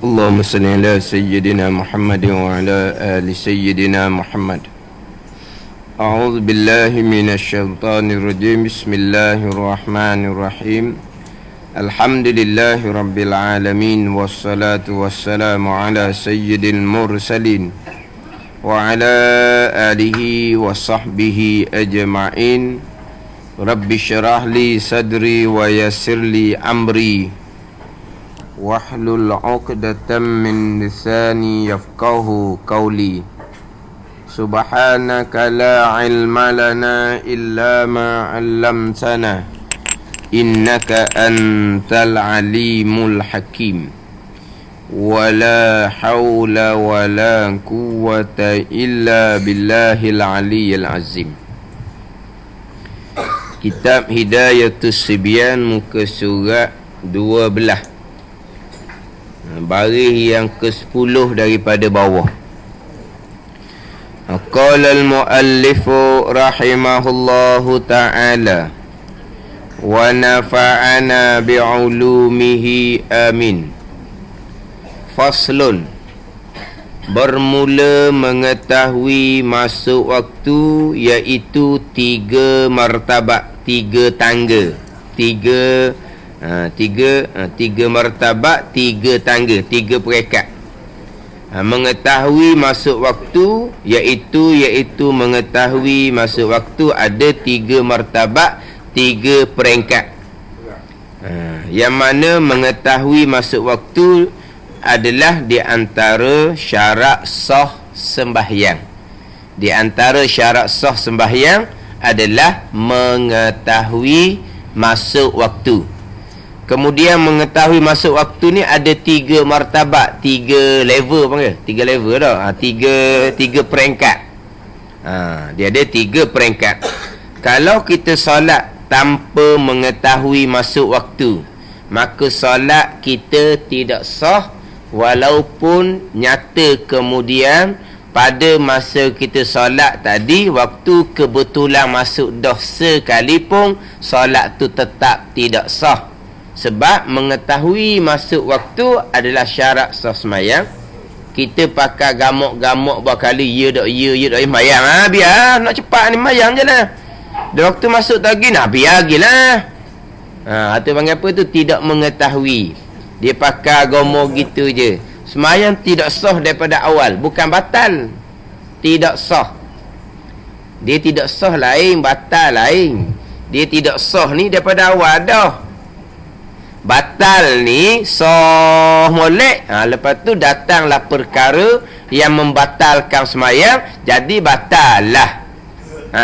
Allahumma salli ala sayyidina Muhammad wa ala ali sayyidina Muhammad. A'udzu billahi minasy syaithanir rajim. Bismillahirrahmanirrahim. Alhamdulillahi rabbil alamin wassalatu wassalamu ala sayyidil mursalin wa ala alihi wa sahbihi ajma'in. Rabbi syrah li sadri wa yassir li amri wahlul 'uqdatam min lisani yafqahu qawli. Subhanaka la ilma lana illa ma 'allamtana innaka antal alimul hakim. Wala haula wala quwwata illa billahil aliyyil azim. Kitab Hidayatus Sibyan, muka surat 12, baris yang ke-10 daripada bawah. Qala al-muallifu rahimahullahu ta'ala wa nafa'ana bi'ulumihi amin. Faslun, bermula mengetahui masuk waktu, iaitu 3 martabat, 3 tangga, 3 martabat, 3 tangga, 3 peringkat. Mengetahui masuk waktu, iaitu mengetahui masuk waktu ada 3 martabat, 3 peringkat. Yang mana mengetahui masuk waktu adalah di antara syarat sah sembahyang. Di antara syarat sah sembahyang adalah mengetahui masuk waktu. Kemudian mengetahui masuk waktu ni ada 3 martabat, 3 level panggil. 3 level dah. 3 peringkat. Dia ada 3 peringkat. Kalau kita solat tanpa mengetahui masuk waktu, maka solat kita tidak sah, walaupun nyata kemudian pada masa kita solat tadi waktu kebetulan masuk dah sekalipun, solat tu tetap tidak sah. Sebab mengetahui masuk waktu adalah syarat sah sembahyang. Kita pakai gamuk-gamuk berkali ya dak sembahyang. Biar nak cepat ni sembahyang je lah. Dah waktu masuk lagi nak biar lagi lah. Itu panggil apa tu? Tidak mengetahui. Dia pakai agama gitu je. Sembahyang tidak sah daripada awal, bukan batal. Tidak sah. Dia tidak sah lain, batal lain. Dia tidak sah ni daripada awal dah. Batal ni sah molek. Lepas tu datanglah perkara yang membatalkan sembahyang, jadi batal lah.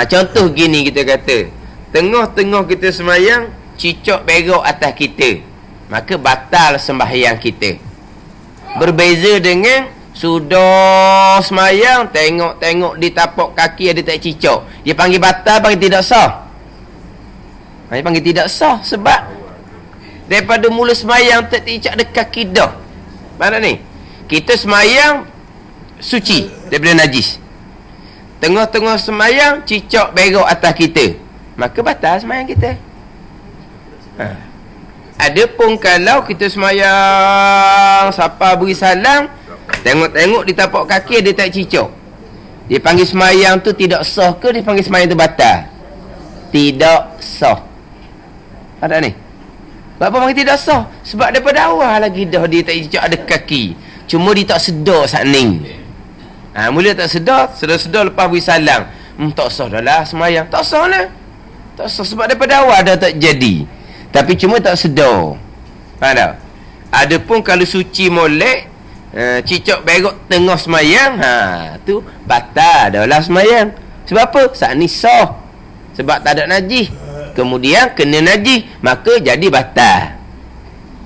Contoh gini kita kata, tengah-tengah kita sembahyang, cicak berok atas kita, maka batal sembahyang kita. Berbeza dengan sudah sembahyang, tengok-tengok di tapak kaki ada tak cicak, dia panggil batal, panggil tidak sah. Dia panggil tidak sah sebab daripada mula sembahyang tak cicak dekat kaki dah. Mana ni? Kita sembahyang suci daripada najis. Tengah-tengah sembahyang cicak berok atas kita, maka batal sembahyang kita. Adapun kalau kita sembahyang siapa beri salam, tengok-tengok di tapak kaki ada tak cicak, dia panggil sembahyang tu tidak sah ke dia panggil sembahyang tu batal? Tidak sah. Ada ni? Kenapa panggil tidak sah? Sebab daripada awal lagi dah dia tak cicak ada kaki, cuma dia tak sedar saat ni. Mula tak sedar lepas beri salam, tak sah dah lah sembahyang. Tak sah lah. Tak sah sebab daripada awal dah tak jadi. Tapi cuma tak sedar. Faham tak? Adapun kalau suci molek, cicak berok tengah sembahyang, tu batal dah lah sembahyang. Sebab apa? Saat ni sah. Sebab tak ada najis. Kemudian kena najis, maka jadi batal.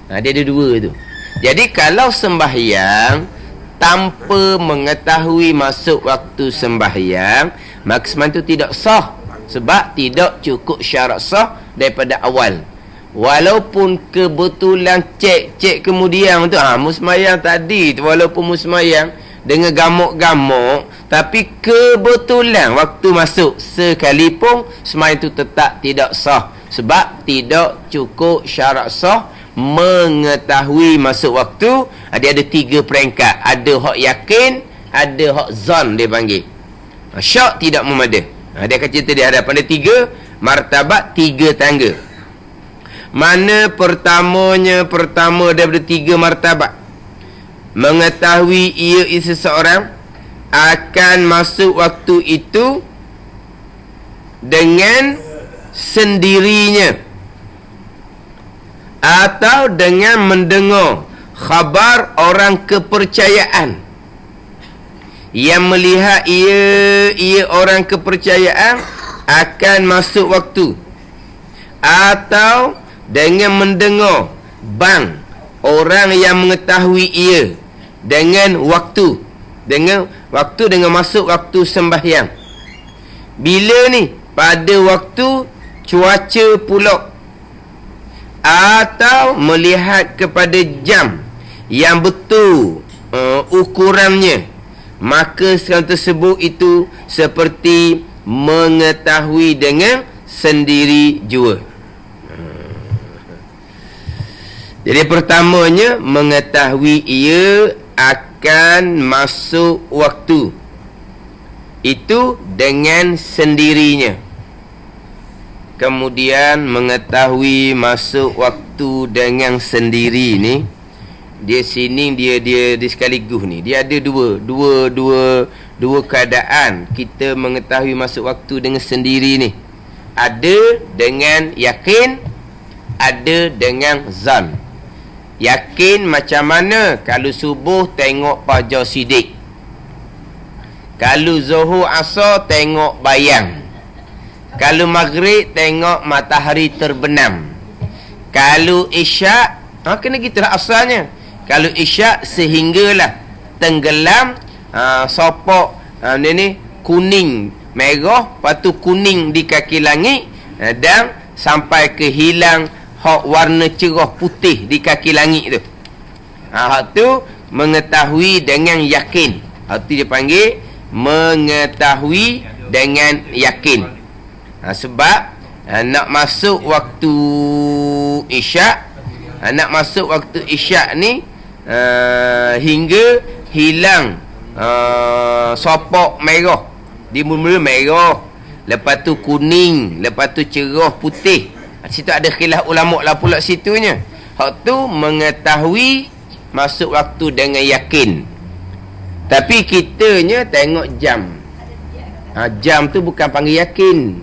Dia ada 2 tu. Jadi kalau sembahyang tanpa mengetahui masuk waktu sembahyang, maka sembahyang tu tidak sah. Sebab tidak cukup syarat sah daripada awal. Walaupun kebetulan cek kemudian tu, musmayang tadi tu, walaupun musmayang dengan gamuk-gamuk, tapi kebetulan waktu masuk sekalipun, sembahyang itu tetap tidak sah. Sebab tidak cukup syarat sah mengetahui masuk waktu. Dia ada 3 peringkat. Ada hak yakin, ada hak zon dia panggil. Syak tidak memada. Dia akan cerita di hadapan. Ada 3 martabat, 3 tangga. Mana pertama daripada 3 martabat? Mengetahui ia seseorang akan masuk waktu itu dengan sendirinya atau dengan mendengar khabar orang kepercayaan yang melihat ia orang kepercayaan akan masuk waktu, atau dengan mendengar bang orang yang mengetahui ia dengan masuk waktu sembahyang. Bila ni? Pada waktu cuaca pulak, atau melihat kepada jam yang betul ukurannya, maka sekarang tersebut itu seperti mengetahui dengan sendiri jua. Jadi pertamanya, mengetahui ia akan masuk waktu itu dengan sendirinya. Kemudian mengetahui masuk waktu dengan sendiri ni, dia sini dia sekaligus ni. Dia ada dua keadaan kita mengetahui masuk waktu dengan sendiri ni. Ada dengan yakin, ada dengan zan. Yakin macam mana? Kalau subuh tengok fajar sidik. Kalau zuhur asar tengok bayang. Kalau maghrib tengok matahari terbenam. Kalau isyak, kena gitulah asalnya. Kalau isyak sehinggalah tenggelam, sopok ni kuning merah, lepas tu kuning di kaki langit, dan sampai ke hilang hak warna cerah putih di kaki langit tu. Hak tu mengetahui dengan yakin. Hak tu dia panggil mengetahui dengan yakin. Sebab nak masuk waktu isyak, ni hingga hilang sopok merah. Dia mula-mula merah, lepas tu kuning, lepas tu cerah putih. Situ ada khilaf ulama lah pula situnya. Hak tu mengetahui masuk waktu dengan yakin. Tapi kitanya tengok jam. Jam tu bukan panggil yakin,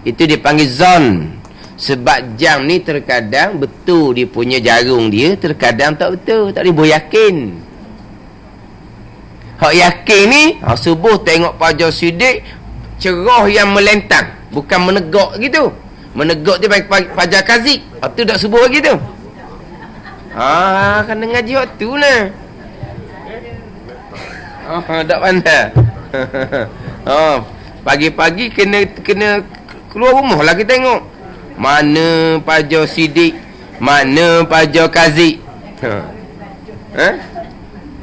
itu dipanggil zon. Sebab jam ni terkadang betul dia punya jarum dia, terkadang tak betul, tak boleh yakin. Hak yakin ni, subuh tengok fajar sidik, cerah yang melentang, bukan menegak gitu. Menegak dia fajar kazik, tu tak subuh lagi tu. Kena ngaji waktu lah. Tak pandai. Pagi-pagi kena keluar rumah lah kita tengok. Mana fajar sidik, mana fajar kazik.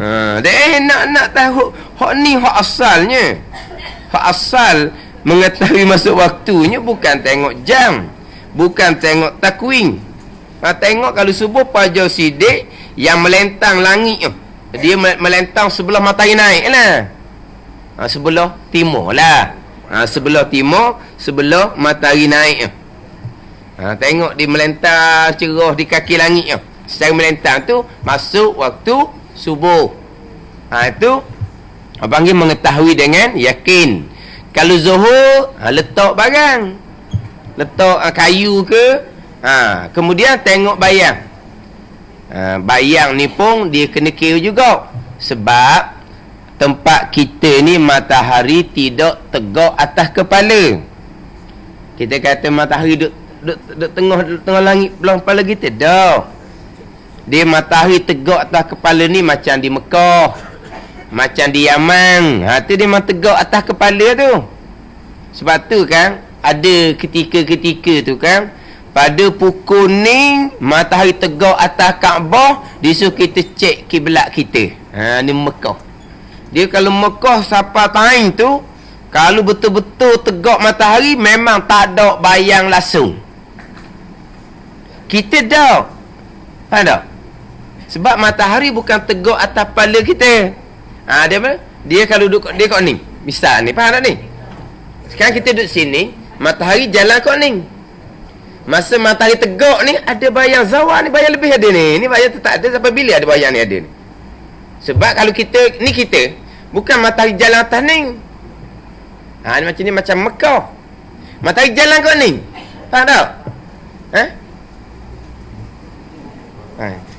Nak tahu hak ni, hak asalnya. Hak asal mengetahui masuk waktunya bukan tengok jam, bukan tengok takwim. Tengok kalau subuh fajar sidik yang melentang langit tu, dia melentang sebelah matahari naik lah. Sebelah timur lah. Sebelah timur, sebelah matahari naik tu. Tengok dia melentang cerah di kaki langit tu. Secara melentang tu masuk waktu subuh. Itu panggil mengetahui dengan yakin. Kalau zuhur, letak barang, letak kayu ke, kemudian tengok bayang. Bayang ni pun dia kena kira juga. Sebab tempat kita ni matahari tidak tegak atas kepala. Kita kata matahari duduk tengah langit belah kepala kita. Dah. Dia matahari tegak atas kepala ni macam di Mekah, macam di Yaman. Tu dia memang tegak atas kepala tu. Sebab tu kan, ada ketika-ketika tu kan, pada pukul ni matahari tegak atas Kaabah, disuruh kita cek kiblat kita. Ni Mekah. Dia kalau Mekah sampai time tu, kalau betul-betul tegak matahari, memang tak ada bayang langsung. Kita dah. Faham tak? Sebab matahari bukan tegak atas kepala kita. Dia apa? Dia kalau duduk dia kat ni. Misal ni, faham tak ni? Sekarang kita duduk sini, matahari jalan kat ni. Masa matahari tegak ni, ada bayang zawal ni, bayang lebih ada ni. Ni bayang tu tak ada, sampai bila ada bayang ni ada ni. Sebab kalau kita, ni kita, bukan matahari jalan atas ni. Ni macam ni, macam Mekah. Matahari jalan kat ni. Faham tak?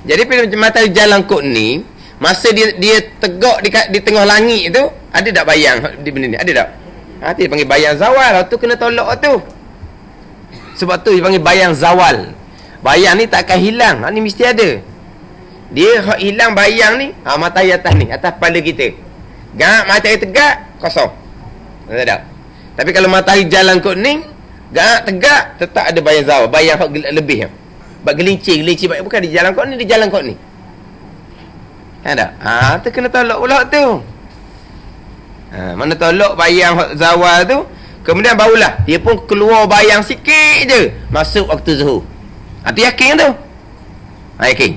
Jadi bila matahari jalan kot ni, masa dia tegak di tengah langit tu, ada tak bayang di benda ni? Ada tak? Dia panggil bayang zawal. Tu kena tolak tu. Sebab tu dia panggil bayang zawal. Bayang ni tak akan hilang. Ni mesti ada. Dia hilang bayang ni, matahari atas ni, atas kepala kita. Gak matahari tegak, kosong. Tak ada. Tapi kalau matahari jalan kot ni, gak tegak, tetap ada bayang zawal. Bayang lebih. Bak gelincir, bukan di jalan kot ni, di jalan kot ni. Ada. Tu kena tolak pula tu. Mana tolak bayang zawal tu, kemudian barulah dia pun keluar bayang sikit je masuk waktu zuhur. Tu yakin tu. Yakin.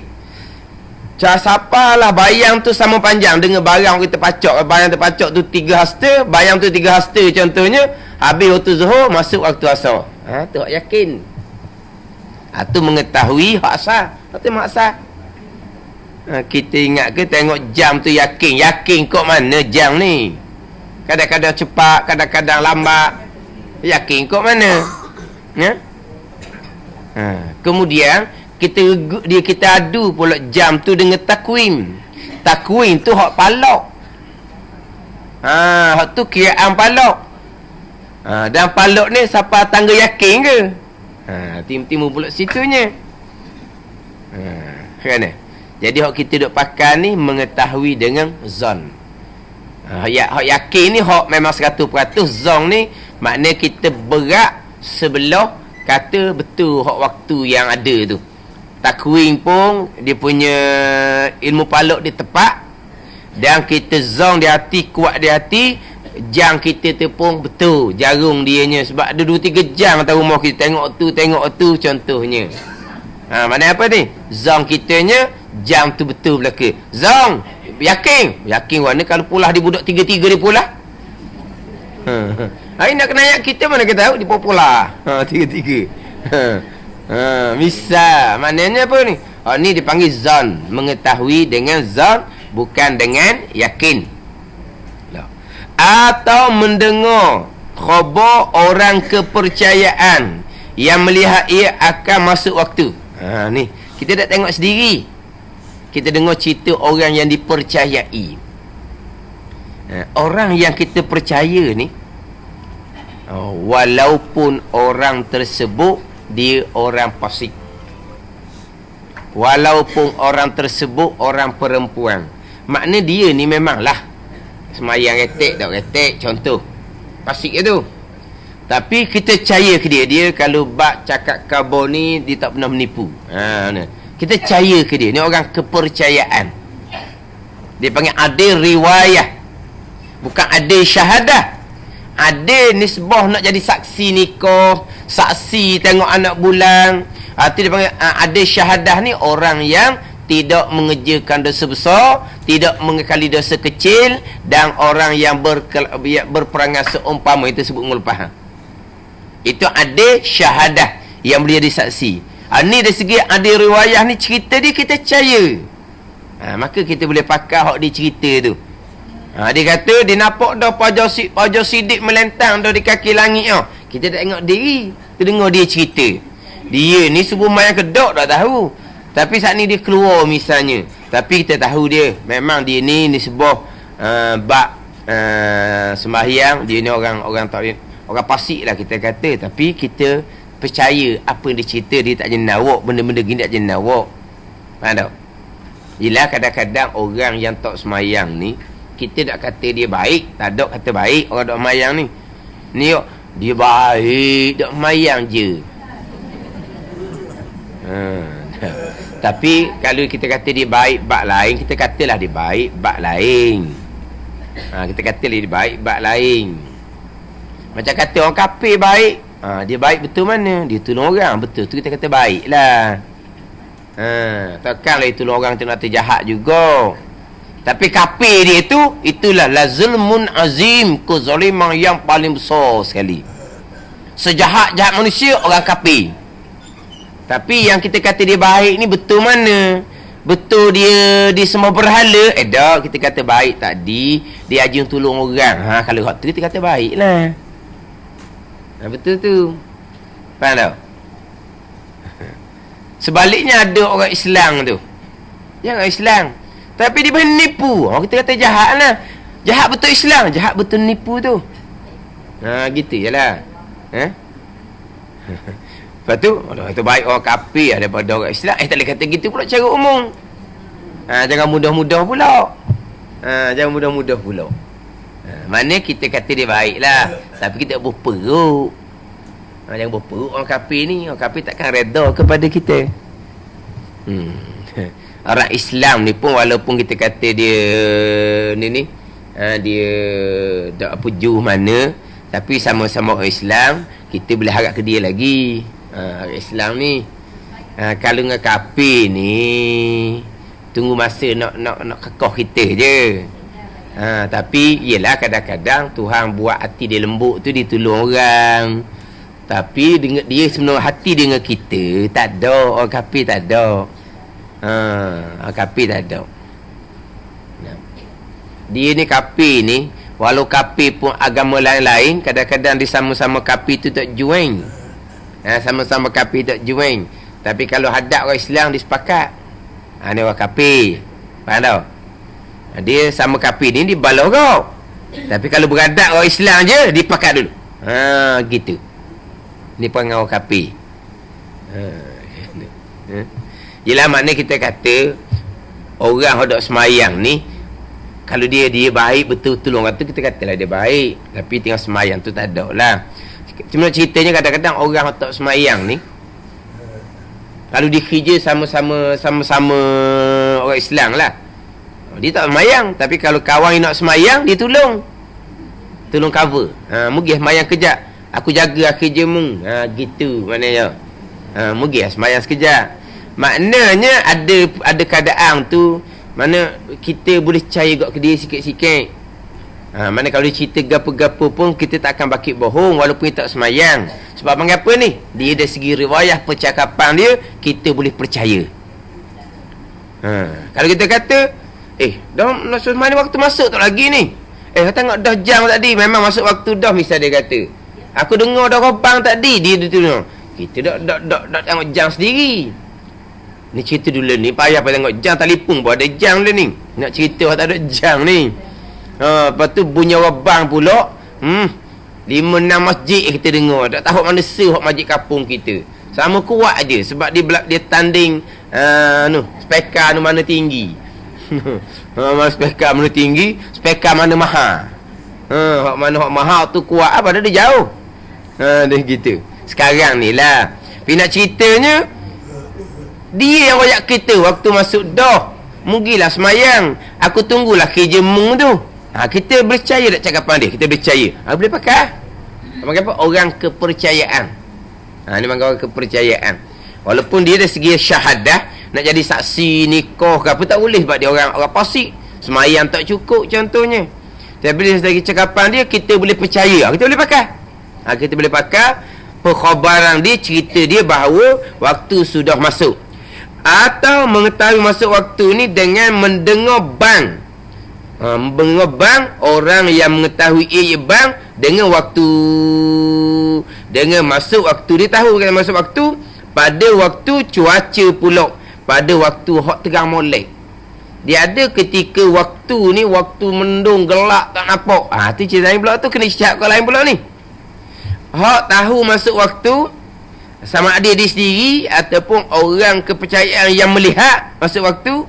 Siapalah bayang tu sama panjang dengan barang kita pacak. Bayang terpacak tu 3 hasta, bayang tu 3 hasta contohnya, habis waktu zuhur masuk waktu asar. Tu hak yakin. Tu mengetahui hak asar. Tu hak asar. Kita ingat ke tengok jam tu yakin. Yakin kok mana jam ni? Kadang-kadang cepat, kadang-kadang lambat. Yakin kok mana? Kemudian kita adu pula jam tu dengan takwim. Takwim tu hak palak. Hak tu kiraan palak. Dan palak ni siapa tangga yakin ke? Timu-timu pula situnya. Kan? Jadi hak kita duk pakai ni mengetahui dengan zon. Hak yakin ni hak memang 100%. Zon ni makna kita berak sebelah kata betul hak waktu yang ada tu. Takwim pun dia punya ilmu palak dia tepat, dan kita zon di hati, kuat di hati, jam kita tu pun betul jarum dianya. Sebab ada 2-3 jam atas rumah kita, tengok tu contohnya. Mana apa ni? Zon kitanya jam tu betul belaka. Zon yakin warna kalau pulah di budak 3-3 dia pulah. Hari nak kena ayat kita mana kita tahu dia pulah 3-3. Misal maknanya apa ni? Ni dipanggil zon, mengetahui dengan zon, bukan dengan yakin. Atau mendengar khabar orang kepercayaan yang melihat ia akan masuk waktu. Ni kita tak tengok sendiri, kita dengar cerita orang yang dipercayai. Orang yang kita percaya ni, walaupun orang tersebut dia orang fasik, walaupun orang tersebut orang perempuan, makna dia ni memanglah semayang retek tak retek, contoh fasik itu. Tapi kita percaya ke dia kalau bak cakap khabar ni dia tak pernah menipu. Kita percaya ke dia, ni orang kepercayaan. Dia panggil adil riwayah, bukan adil syahadah. Adil nisbah nak jadi saksi nikah, saksi tengok anak bulan. Itu dia panggil adil syahadah ni orang yang tidak mengerjakan dosa besar, tidak mengekali dosa kecil, dan orang yang berperangai seumpama, itu sebut ngulpah. Itu adil syahadah yang boleh jadi saksi. Ni dari segi adil riwayah ni, cerita dia kita percaya. Maka kita boleh pakai hak dia cerita tu. Dia kata dia nampak dah Pajar Sidik melentang dah di kaki langit. Kita tak tengok diri, kita dengar dia cerita. Dia ni subuh main kedok dah tahu, tapi saat ni dia keluar misalnya. Tapi kita tahu dia memang dia ni sebuah sembahyang. Dia ni orang pasik lah kita kata. Tapi kita percaya apa yang dia cerita. Dia tak jenis nawak, benda-benda gini tak jenis nawak. Faham tak? Yelah kadang-kadang orang yang tak semayang ni, kita tak kata dia baik, tak ada kata baik orang tak semayang ni. Ni dia baik, tak semayang je. Tapi kalau kita kata dia baik bab lain, kita katalah dia baik bab lain. Kita katalah dia baik bab lain. Macam kata orang kafir baik, Dia baik betul mana? Dia tolong orang betul tu kita kata baik lah. Takkanlah dia tolong orang tu nak terjahat juga. Tapi kafir dia tu, itulah la zulmun azim, kezaliman yang paling besar sekali. Sejahat-jahat manusia orang kafir. Tapi yang kita kata dia baik ni betul mana? Betul dia semua berhala? Tak, kita kata baik tadi dia ajin tolong orang. Kalau hak tu kita kata baiklah. Betul tu. Faham tak? Sebaliknya ada orang Islam tu. Dia orang Islam tapi dia menipu. Kita kata jahat lah. Jahat betul Islam, jahat betul nipu tu. Gitu je lah. Lepas tu, itu baik orang kafir daripada orang Islam. Tak boleh kata gitu pula cara umum. Jangan mudah-mudah pula. Jangan mudah-mudah pula. Mana kita kata dia baik lah, tapi kita berperuk. Jangan berperuk orang kafir ni. Orang kafir takkan reda kepada kita. Orang Islam ni pun walaupun kita kata dia dia tak apa jauh mana, tapi sama-sama orang Islam, kita boleh harap ke dia lagi. Orang Islam ni kalau dengan kafir ni tunggu masa nak kekoh kita je. Tapi yelah kadang-kadang Tuhan buat hati dia lembut tu, dia tolong orang. Tapi dengan dia sebenarnya hati dengan kita tak ada. Orang kafir tak ada. Kafir tak ada. Dia ni kafir ni, walau kafir pun agama lain-lain, kadang-kadang dia sama-sama kafir tu tak join. Sama-sama kafir tak join. Tapi kalau hadap orang Islam dia sepakat. Ni orang kafir. Faham tak? Dia sama kafir ni dia balau kau. Tapi kalau beradab orang Islam je, dia pakat dulu. Gitu. Ni panggil orang kafir. Yelah maknanya kita kata orang hendak semayang ni, kalau dia baik betul tolong orang tu, kita katalah dia baik. Tapi tengah semayang tu tak ada lah. Cuma ceritanya kadang-kadang orang hendak semayang ni, kalau dia kerja sama-sama orang Islam lah, dia tak semayang. Tapi kalau kawan nak semayang, dia tolong cover. Mungkin semayang kejap, aku jaga kerja mu. Gitu maknanya. Mungkin semayang sekejap. Maknanya ada keadaan tu mana kita boleh percaya ke dia sikit-sikit. Mana kalau dia cerita gapo-gapo pun kita tak akan bakit bohong walaupun dia tak semayang. Sebab apa ni? Dia dari segi riwayah percakapan dia, kita boleh percaya. Kalau kita kata dah nak semayang waktu masuk tak lagi ni. Tengok dah jam tadi, memang masuk waktu dah, misal dia kata. Aku dengar dah robang tadi, dia tu. Kita dak tengok jam sendiri. Ni cerita dulu ni, payah tengok jam telefon pun ada jam dia ni. Nak cerita tak ada jam ni. Lepas tu bunyi robang pula. 5-6 masjid kita dengar. Tak tahu mana sehok masjid kampung kita. Sama kuat aje sebab dia tanding spekar mana tinggi. Spekar mana tinggi, spekar mana mahal. Hak mahal tu kuat apa dia jauh. Dia gitu. Sekarang ni lah. Tapi nak ceritanya, dia yang royak kita waktu masuk dah. Mugilah semayang. Aku tunggulah kerja mung tu. Kita percaya tak cakapan dia? Kita percaya. Boleh pakai. Panggil apa? Orang kepercayaan. Ni panggil orang kepercayaan. Walaupun dia dari segi syahadah, nak jadi saksi nikah ke apa, tak boleh sebab dia orang fasik. Semayang tak cukup contohnya. Tapi dari segi cakapan dia, kita boleh percaya. Kita boleh pakai. Kita boleh pakai perkhabaran dia, cerita dia bahawa waktu sudah masuk. Atau mengetahui masuk waktu ni dengan mendengar bang. Mendengar bang, orang yang mengetahui bang dengan waktu, dengan masuk waktu. Dia tahu kalau masuk waktu pada waktu cuaca pula, pada waktu hot terang molek. Dia ada ketika waktu ni waktu mendung gelap tak nampak. Tu cerita lain pula tu, kena cakap kau lain pula ni. Hak tahu masuk waktu, sama ada dia sendiri ataupun orang kepercayaan yang melihat masuk waktu,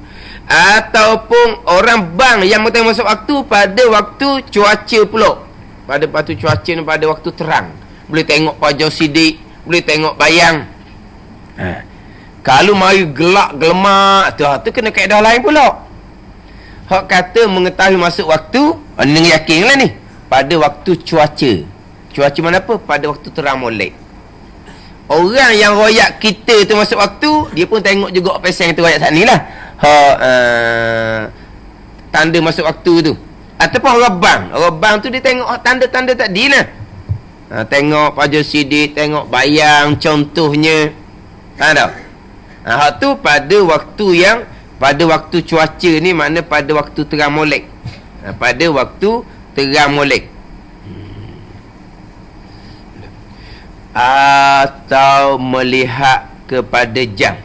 ataupun orang bang yang mengetahui masuk waktu pada waktu cuaca pula. Pada waktu cuaca ni pada waktu terang. Boleh tengok pajar sidik, boleh tengok bayang. Kalau mari gelap gelemak tu kena kaedah lain pula. Hak kata mengetahui masuk waktu, ni yakinlah ni pada waktu cuaca. Cuaca mana apa? Pada waktu terang molek. Orang yang royak kita tu masuk waktu, dia pun tengok juga pasal tu royak saat ni lah. Tanda masuk waktu tu. Ataupun orang bang tu dia tengok tanda-tanda tadi lah. Tengok Fajar Sidik, tengok bayang contohnya. Faham tak? Hak tu pada waktu cuaca ni, makna pada waktu terang molek. Pada waktu terang molek. Atau melihat kepada jam.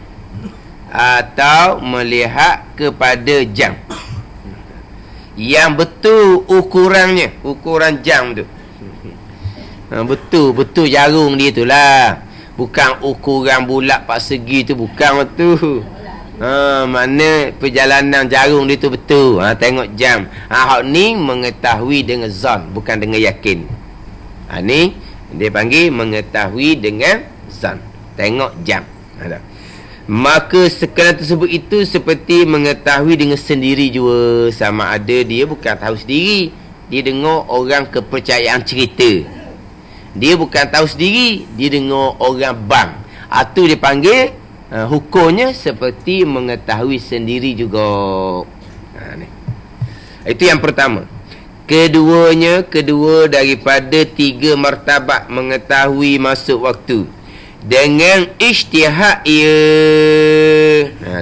Yang betul ukuran jam tu. Betul jarum dia tu lah. Bukan ukuran bulat 4 segi tu, bukan betul. Mana perjalanan jarum dia tu betul. Tengok jam. Hak ni mengetahui dengan zon, bukan dengan yakin. Ni dia panggil mengetahui dengan zon. Tengok jam. Maka sekalian tersebut itu seperti mengetahui dengan sendiri juga. Sama ada dia bukan tahu sendiri, dia dengar orang kepercayaan cerita. Dia bukan tahu sendiri, dia dengar orang bang. Itu dia panggil hukumnya seperti mengetahui sendiri juga. Itu yang pertama. Kedua daripada 3 martabat mengetahui masuk waktu. Dengan ijtihad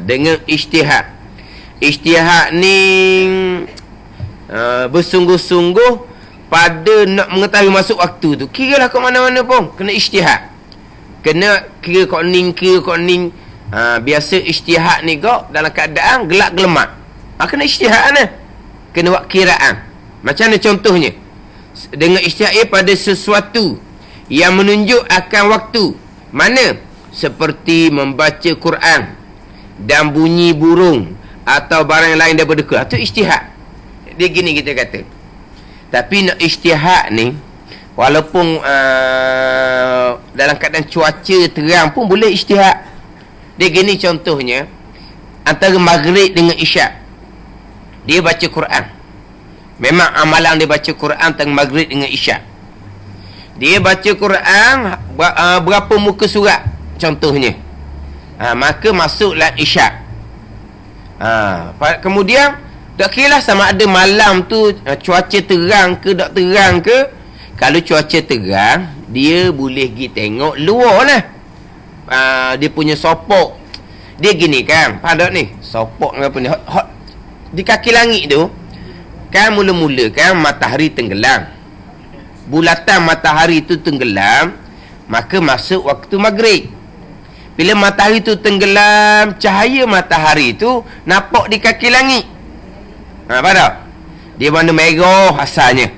dengan ijtihad. Ijtihad ni bersungguh-sungguh pada nak mengetahui masuk waktu tu. Kira lah kat mana-mana pun kena ijtihad. Kena kira kok ning. Biasa ijtihad ni kok dalam keadaan gelak gelemak. Kena ijtihad lah. Kena buat kiraan. Macam mana contohnya? Dengan ijtihad pada sesuatu yang menunjuk akan waktu. Mana? Seperti membaca Quran dan bunyi burung atau barang lain daripada Quran. Itu ijtihad. Dia gini kita kata. Tapi nak ijtihad ni, walaupun dalam keadaan cuaca terang pun boleh ijtihad. Dia gini contohnya, antara maghrib dengan isyak, dia baca Quran. Memang amalan dia baca Quran tentang maghrib dengan isyak. Dia baca Quran berapa muka surat contohnya. Maka masuklah isyak. Kemudian tak kira lah sama ada malam tu cuaca terang ke tak terang ke. Kalau cuaca terang, dia boleh pergi tengok luar lah. Dia punya sopok. Dia gini kan, faham tak ni? Sopok apa ni? Di kaki langit tu kan mula-mula kan matahari tenggelam. Bulatan matahari tu tenggelam, maka masuk waktu maghrib. Bila matahari tu tenggelam, cahaya matahari tu nampak di kaki langit. Faham tak? Dia warna merah asalnya.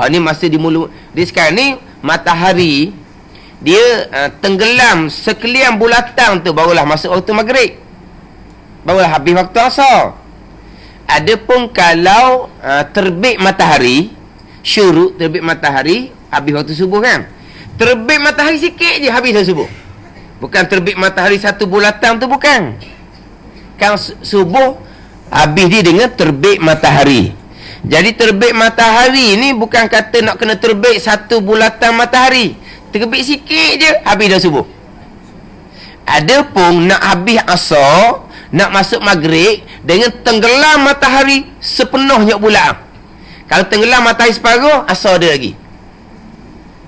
Ni masa di mula. Dia sekarang ni matahari dia tenggelam sekalian bulatan tu, barulah masuk waktu maghrib. Barulah habis waktu asar. Adapun kalau terbit matahari, syuruk terbit matahari, habis waktu subuh kan. Terbit matahari sikit je habis dah subuh. Bukan terbit matahari satu bulatan tu, bukan. Kan subuh habis dia dengan terbit matahari. Jadi terbit matahari ni bukan kata nak kena terbit satu bulatan matahari. Terbit sikit je habis dah subuh. Adapun nak habis asar, nak masuk maghrib dengan tenggelam matahari sepenuhnya bulan. Kalau tenggelam matahari separuh, asar dia lagi.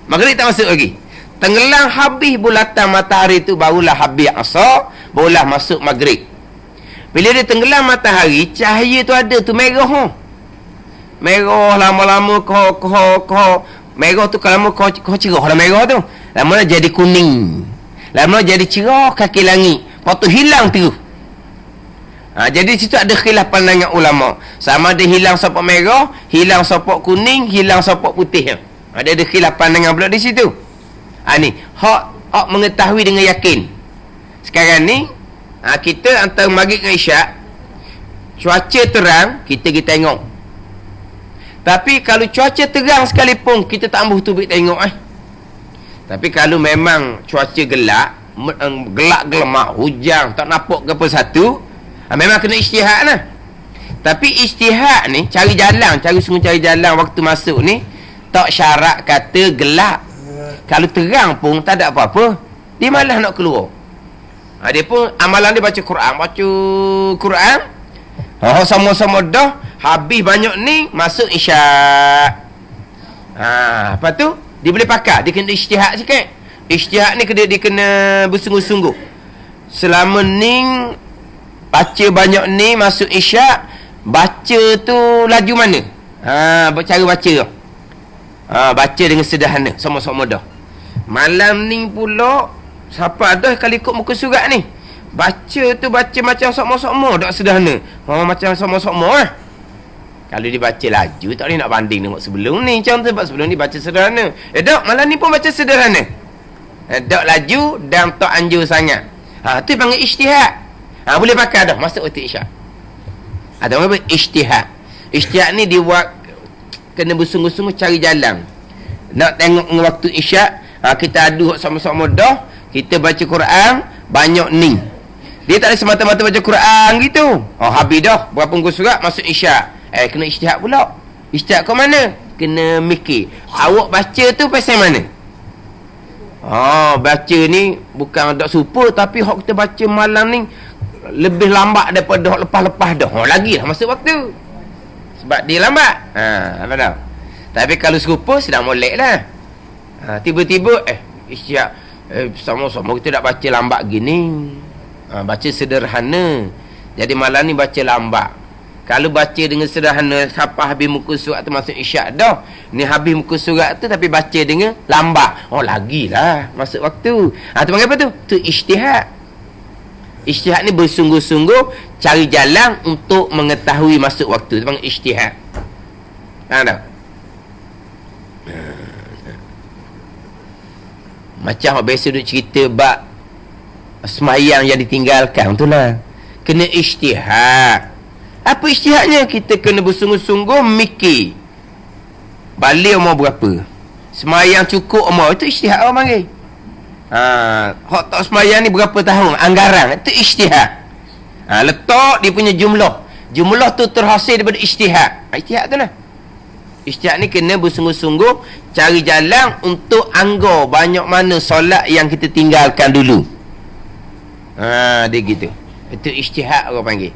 Maghrib tak masuk lagi. Tenggelam habis bulatan matahari tu, barulah habis asar, barulah masuk maghrib. Bila dia tenggelam matahari, cahaya tu ada tu merah. Merah lama-lama koh. Merah tu kalau lama koh cerah lah merah tu. Lama jadi kuning. Lama jadi cerah kaki langit. Lepas tu hilang terus. Jadi situ ada khilaf pandangan ulama. Sama ada hilang sopok merah, hilang sopok kuning, hilang sopok putih. Ada khilaf pandangan pula di situ. Ni hak mengetahui dengan yakin. Sekarang ni kita antara maghrib dengan isyak, cuaca terang, kita pergi tengok. Tapi kalau cuaca terang sekalipun, kita tak ambuh tu pergi tengok. Tapi kalau memang cuaca gelap gelemak, hujan, tak nampak ke apa satu, memang kena ijtihad lah. Tapi ijtihad ni, cari jalan waktu masuk ni, tak syarat kata gelap. Kalau terang pun tak ada apa-apa. Dia malas nak keluar. Dia pun amalan dia baca Quran. Sama-sama dah habis banyak ni, masuk isyak. Lepas tu dia boleh pakai, dia kena ijtihad sikit. Ijtihad ni dia kena bersungguh-sungguh. Selama ni baca banyak ni, masuk isyak, baca tu laju mana? Cara baca tu. Baca dengan sederhana, sama-sama dah. Malam ni pula siapa dah kali ikut muka surat ni, baca tu baca macam sama-sama, tak sederhana. Macam sama-sama lah. Kalau dia baca laju, tak boleh nak banding dengan sebelum ni. Contoh sebab sebelum ni baca sederhana. Tak, malam ni pun baca sederhana. Tak laju dan tak anjur sangat. Tu panggil ijtihad. Boleh pakai dah masuk waktu isyak. Ada apa? Ijtihad. Ijtihad ni dia buat kena bersungguh-sungguh cari jalan. Nak tengok waktu isyak, kita adu sama-sama dah, kita baca Quran banyak ni. Dia tak ada semata-mata baca Quran gitu. Habis dah berapa muka surat, masuk isyak. Kena ijtihad pula. Ijtihad ke mana? Kena mikir. Awak baca tu pasal mana? Baca ni bukan tak super, tapi hak kita baca malam ni lebih lambat daripada hak lepas-lepas dah. Lagi lah masuk waktu. Sebab dia lambat. Apa dah? Tapi kalau serupa sedang molek lah. Tiba-tiba ijtihad sama-sama kita nak baca lambat gini. Baca sederhana. Jadi malam ni baca lambat. Kalau baca dengan sederhana sampai habis muka surat tu masuk isyak dah. Ni habis muka surat tu tapi baca dengan lambat. Lagilah masuk waktu. Tu panggil apa tu? Tu ijtihad. Ijtihad ni bersungguh-sungguh cari jalan untuk mengetahui masuk waktu. Tu panggil ijtihad. Tak? Macam biasa duk cerita bab semayang yang ditinggalkan tu lah. Kena ijtihad. Apa ijtihadnya? Kita kena bersungguh-sungguh mikir balik umur berapa, semayang cukup umur, itu ijtihad orang panggil. Hak tak semayang ni berapa tahun, anggaran, itu ijtihad. Letak dia punya jumlah tu terhasil daripada ijtihad. Ijtihad tu lah. Ijtihad ni kena bersungguh-sungguh cari jalan untuk anggar banyak mana solat yang kita tinggalkan dulu. Dia gitu. Itu ijtihad orang panggil.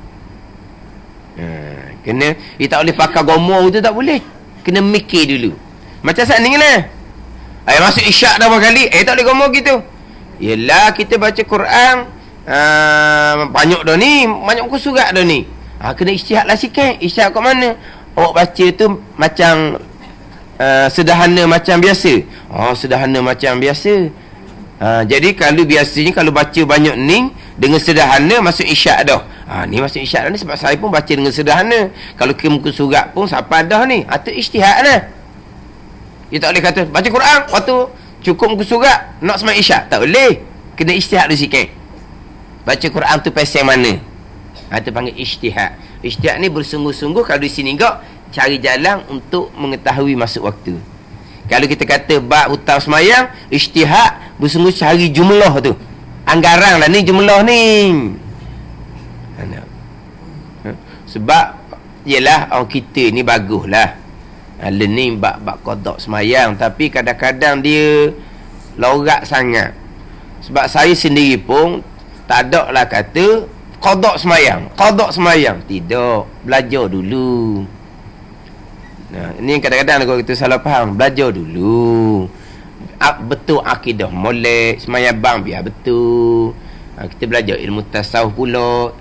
Kena, dia tak boleh pakai gomong tu, tak boleh. Kena mikir dulu. Macam saat ni lah, masuk isyak dah berapa kali, tak boleh gomong gitu. Yelah, kita baca Quran banyak dah ni, banyak muka surat dah ni. Kena ijtihad lah sikit. Ijtihad kat mana? Awak baca tu macam sederhana macam biasa. Sederhana macam biasa. Jadi kalau biasanya kalau baca banyak ni dengan sederhana, masuk isyak dah. Ni masuk isyak dah ni sebab saya pun baca dengan sederhana. Kalau ke muka surat pun siapa dah ni, tu ijtihad lah. Dia tak boleh kata baca Quran waktu cukup muka surat nak sembahyang isyak, tak boleh. Kena ijtihad dulu sikit. Baca Quran tu pasal mana, tu panggil ijtihad. Ijtihad ni bersungguh-sungguh. Kalau di sini enggak, cari jalan untuk mengetahui masuk waktu. Kalau kita kata bab hutang semayang, ijtihad bersungguh cari jumlah tu, anggaran lah ni, jumlah ni. Sebab yelah orang kita ni baguslah learning bab qada semayang, tapi kadang-kadang dia lorak sangat. Sebab saya sendiri pun tak ada lah kata qada semayang, tidak, belajar dulu. Ini kadang-kadang kalau kita salah faham, belajar dulu betul akidah molek, semayang bang biar betul. Kita belajar ilmu tasawuf pula,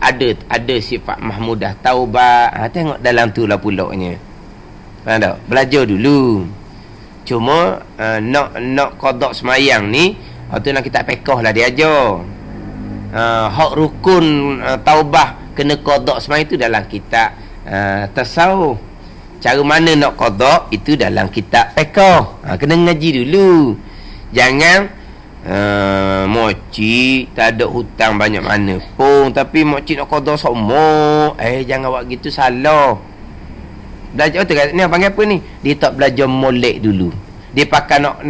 ada sifat mahmudah taubat. Tengok dalam tu lah pulaknya. Faham tak? Belajar dulu. Cuma nak qada semayang ni, tu nak kita pekoh lah dia ajar. Hak rukun taubah kena qada semayang tu dalam kitab tasawuf. Cara mana nak qada itu dalam kitab fiqh. Kena ngaji dulu. Jangan moci tak ada hutang banyak mana pun, tapi moci nak qada semua. Jangan buat gitu, salah. Belajar tu ni panggil apa ni? Dia tak belajar molek dulu. Dia pakai nak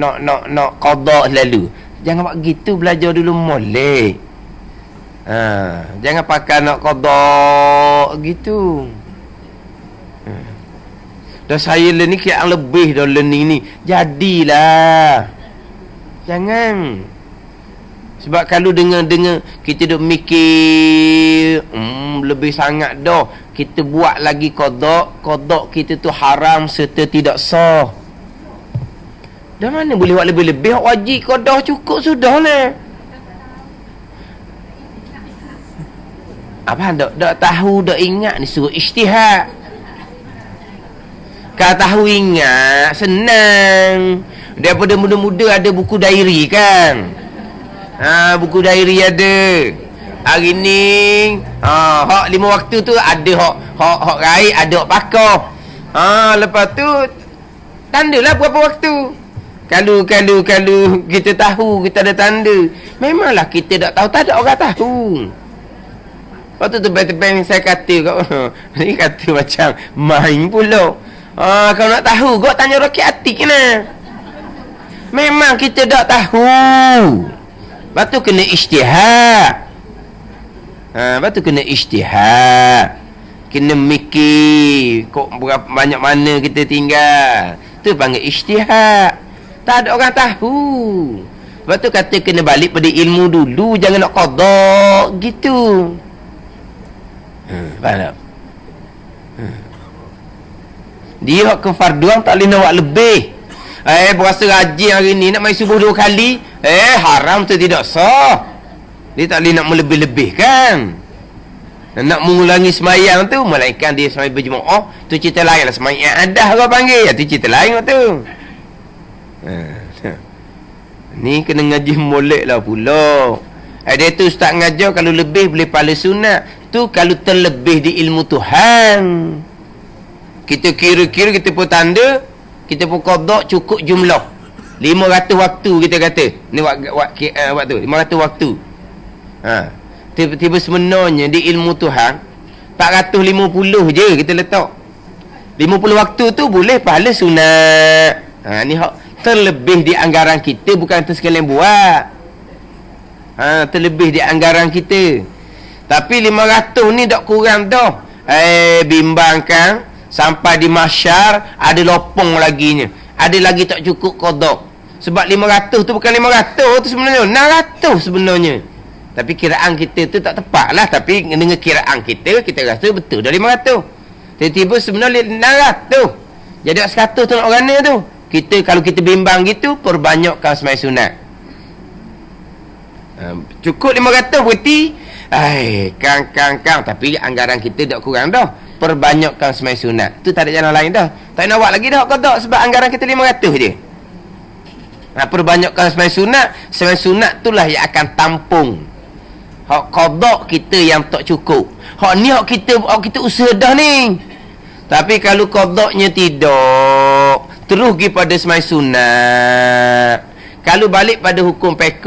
qada selalu. Jangan buat gitu, belajar dulu molek. Jangan pakai nak qada gitu. Dah saya learning yang lebih dah learning ni. Jadilah. Jangan. Sebab kalau dengar kita duk mikir lebih sangat dah, kita buat lagi qada kita tu haram serta tidak sah. Dah mana boleh buat lebih-lebih? Hak wajib qada cukup sudah lah. Apa dak tahu, dak ingat ni suruh ijtihad. Kalau tahu ingat senang. Daripada muda-muda ada buku diary kan. Buku diary ada. Hari ni hak 5 waktu tu ada hak raih, ada hak pakar. Lepas tu tandalah berapa waktu. Kalau kita tahu, kita ada tanda. Memanglah kita tak tahu, tak ada orang tahu. Lepas tu tebang-tebang saya kata kau ni kata macam main pula. Kalau nak tahu kau tanya Rocky Atik kena. Memang kita tak tahu. Lepas tu kena ijtihad. Lepas tu kena ijtihad. Kena mikir kok berapa banyak mana kita tinggal. Tu panggil ijtihad. Tak ada orang tahu. Lepas tu kata kena balik pada ilmu dulu, jangan nak qada gitu. Faham tak? Dia ke farduan tak boleh nak buat lebih. Berasa rajin hari ni nak main subuh 2 kali, haram tu tidak sah. Dia tak boleh nak melebih-lebihkan. Nak mengulangi semayang tu, melainkan dia semayang berjemaah, tu cerita lain lah. Semayang adah kau panggil, tu cerita lain tu. Ni kena ngaji molek lah pula. Dia tu ustaz ngajar kalau lebih boleh pahala sunat. Tu kalau terlebih di ilmu Tuhan. Kita kira-kira, kita pun tanda, kita pun qada cukup jumlah 500 waktu kita kata. Ni waktu 500 waktu. Tiba-tiba sebenarnya di ilmu Tuhan 450 je kita letak. 50 waktu tu boleh pahala sunat. Ni hak terlebih di anggaran kita, bukan tersekalian buat. Terlebih di anggaran kita. Tapi 500 ni tak kurang dah. Bimbangkan sampai di mahsyar ada lopong laginya. Ada lagi tak cukup qada. Sebab 500 tu bukan 500 tu sebenarnya, 600 sebenarnya. Tapi kiraan kita tu tak tepat lah. Tapi dengan kiraan kita rasa betul dah 500. Tiba-tiba sebenarnya 600. Jadi 100 tu nak orang ni tu. Kalau kita bimbang gitu, perbanyakkan sembahyang sunat. Cukup 500 berarti kang. Tapi anggaran kita tak kurang dah. Perbanyakkan sembahyang sunat. Tu tak ada jalan lain dah. Tak nak buat lagi dah qada sebab anggaran kita 500 je. Perbanyakkan sembahyang sunat. Sembahyang sunat itulah yang akan tampung hak qada kita yang tak cukup. Hak ni hak kita usaha dah ni. Tapi kalau qadanya tidak, terus pergi pada sembahyang sunat. Kalau balik pada hukum fiqh,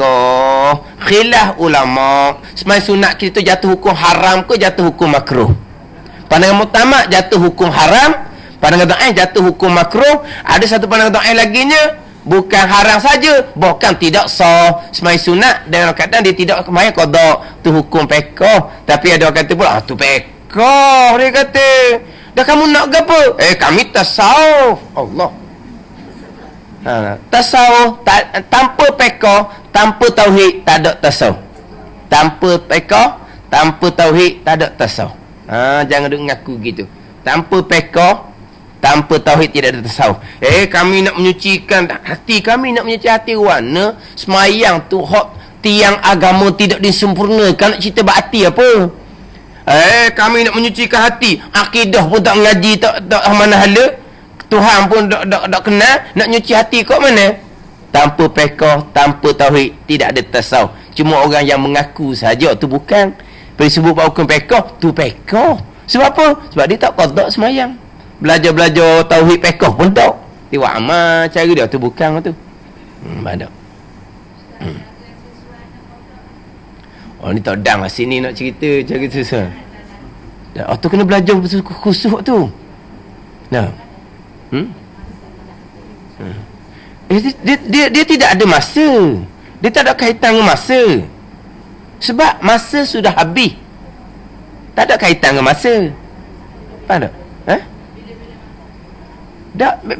khilaf ulama, sembahyang sunat kita jatuh hukum haram ke jatuh hukum makruh. Pandangan muktamad jatuh hukum haram, pandangan dhaif jatuh hukum makruh. Ada satu pandangan dhaif laginya, bukan haram saja, bahkan tidak sah sembahyang sunat dengan keadaan dia tidak sembahyang qada. Tu hukum fiqh. Tapi ada orang kata pula, tu fiqh dia kata. Dah kamu nak ke apa? Kami tasawuf. Allah. Tasawuf tanpa fiqh, tanpa tauhid tak ada tasawuf. Tanpa fiqh, tanpa tauhid tak ada tasawuf. Jangan duk ngaku gitu. Tanpa fiqh, tanpa tauhid tidak ada tasawuf. Kami nak menyucikan hati, kami nak menyuci hati warna semayang tu hak tiang agama tidak disempurnakan. Nak cerita berhati apa? Kami nak menyucikan hati, akidah pun tak mengaji, tak mana hala, Tuhan pun tak kenal, nak nyuci hati kok mana? Tanpa fiqh, tanpa tauhid, tidak ada tasawuf. Cuma orang yang mengaku saja tu bukan. Bila sebut hukum fiqh, tu fiqh. Sebab apa? Sebab dia tak qada semayang. Belajar tauhid fiqh pun tak. Dia buat amal cara dia tu bukan tu. Mana? Oh ni tak dang lah sini nak cerita susah. Tu kena belajar khusus tu. Nah. Dia tidak ada masa. Dia tak ada kaitan dengan masa. Sebab masa sudah habis. Tak ada kaitan dengan masa. Faham tak?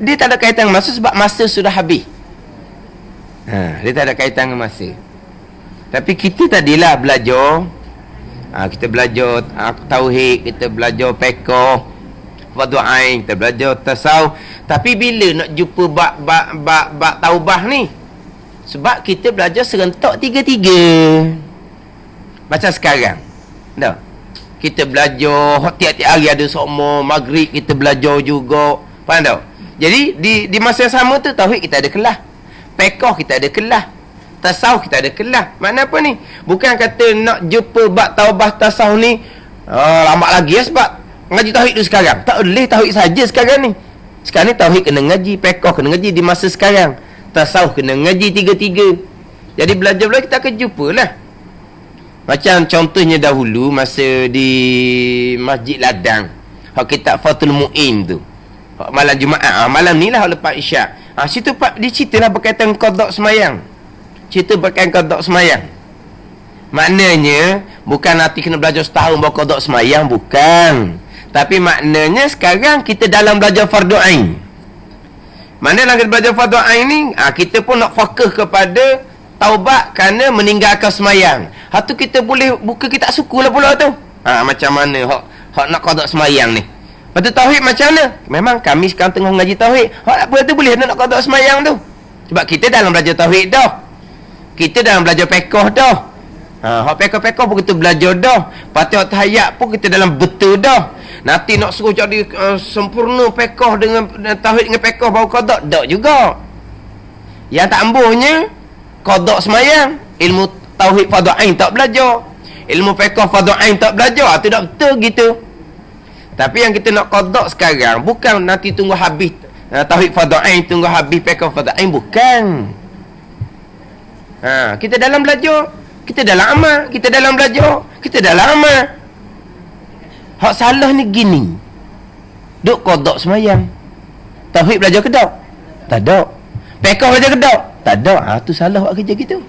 Dia tak ada kaitan dengan masa sebab masa sudah habis. Dia tak ada kaitan dengan masa. Tapi kita tadilah belajar. Kita belajar tauhid, kita belajar fiqh, fardu ain, kita belajar tasawuf. Tapi bila nak jumpa bab taubah ni? Sebab kita belajar serentak tiga-tiga. Macam sekarang. Dah. Kita belajar tiap-tiap hari ada sokmo, maghrib kita belajar juga. Faham tak? Jadi di masa yang sama tu tauhid kita ada kelas. Fiqh kita ada kelas. Tasawuf kita ada kelas. Makna apa ni? Bukan kata nak jumpa bab taubah tasawuf ni lambat lagi sebab ngaji tauhid tu sekarang. Tak boleh tauhid saja sekarang ni. Sekarang ni tauhid kena ngaji, fiqh kena ngaji di masa sekarang. Tasawuf kena ngaji tiga-tiga. Jadi belajar-belajar kita akan jumpalah. Macam contohnya dahulu masa di Masjid Ladang, hak kitab Fathul Mu'in tu. Hak malam Jumaat, malam ni lah lepas Isyak. Situ pak diceritalah berkaitan qada semayang. Cerita berkaitan qada semayang. Maknanya bukan nanti kena belajar setahun baru qada semayang, bukan. Tapi maknanya sekarang kita dalam belajar fardu ain. Mana dalam belajar fardu ain ni, kita pun nak fokus kepada taubat kerana meninggalkan semayang. Hatu kita boleh buka kitab suku lah pula tu. Macam mana hak nak qada semayang ni. Lepas tu tauhid macam mana? Memang kami sekarang tengah mengaji tauhid. Hak apa tu boleh nak qada semayang tu. Sebab kita dalam belajar tauhid dah. Kita dalam belajar fiqh dah. Hak fiqh pun kita belajar dah. Fatihah tahiyat pun kita dalam betul dah. Nanti nak suruh jadi sempurna fiqh dengan tauhid dengan fiqh baru qada dak juga. Yang tak ambuhnya qada semayang, ilmu tauhid fardu ain tak belajar, ilmu fiqh fardu ain tak belajar, tu tak betul gitu. Tapi yang kita nak qada sekarang bukan nanti tunggu habis tauhid fardu ain, tunggu habis fiqh fardu ain, bukan. Kita dalam belajar, kita dalam amal, kita dalam belajar, kita dalam amal. Hak salah ni gini. Duk qada semayang. Tauhid belajar ke tak? Tak ada. Fiqh belajar ke tak? Tak ada. Tu salah buat kerja gitu.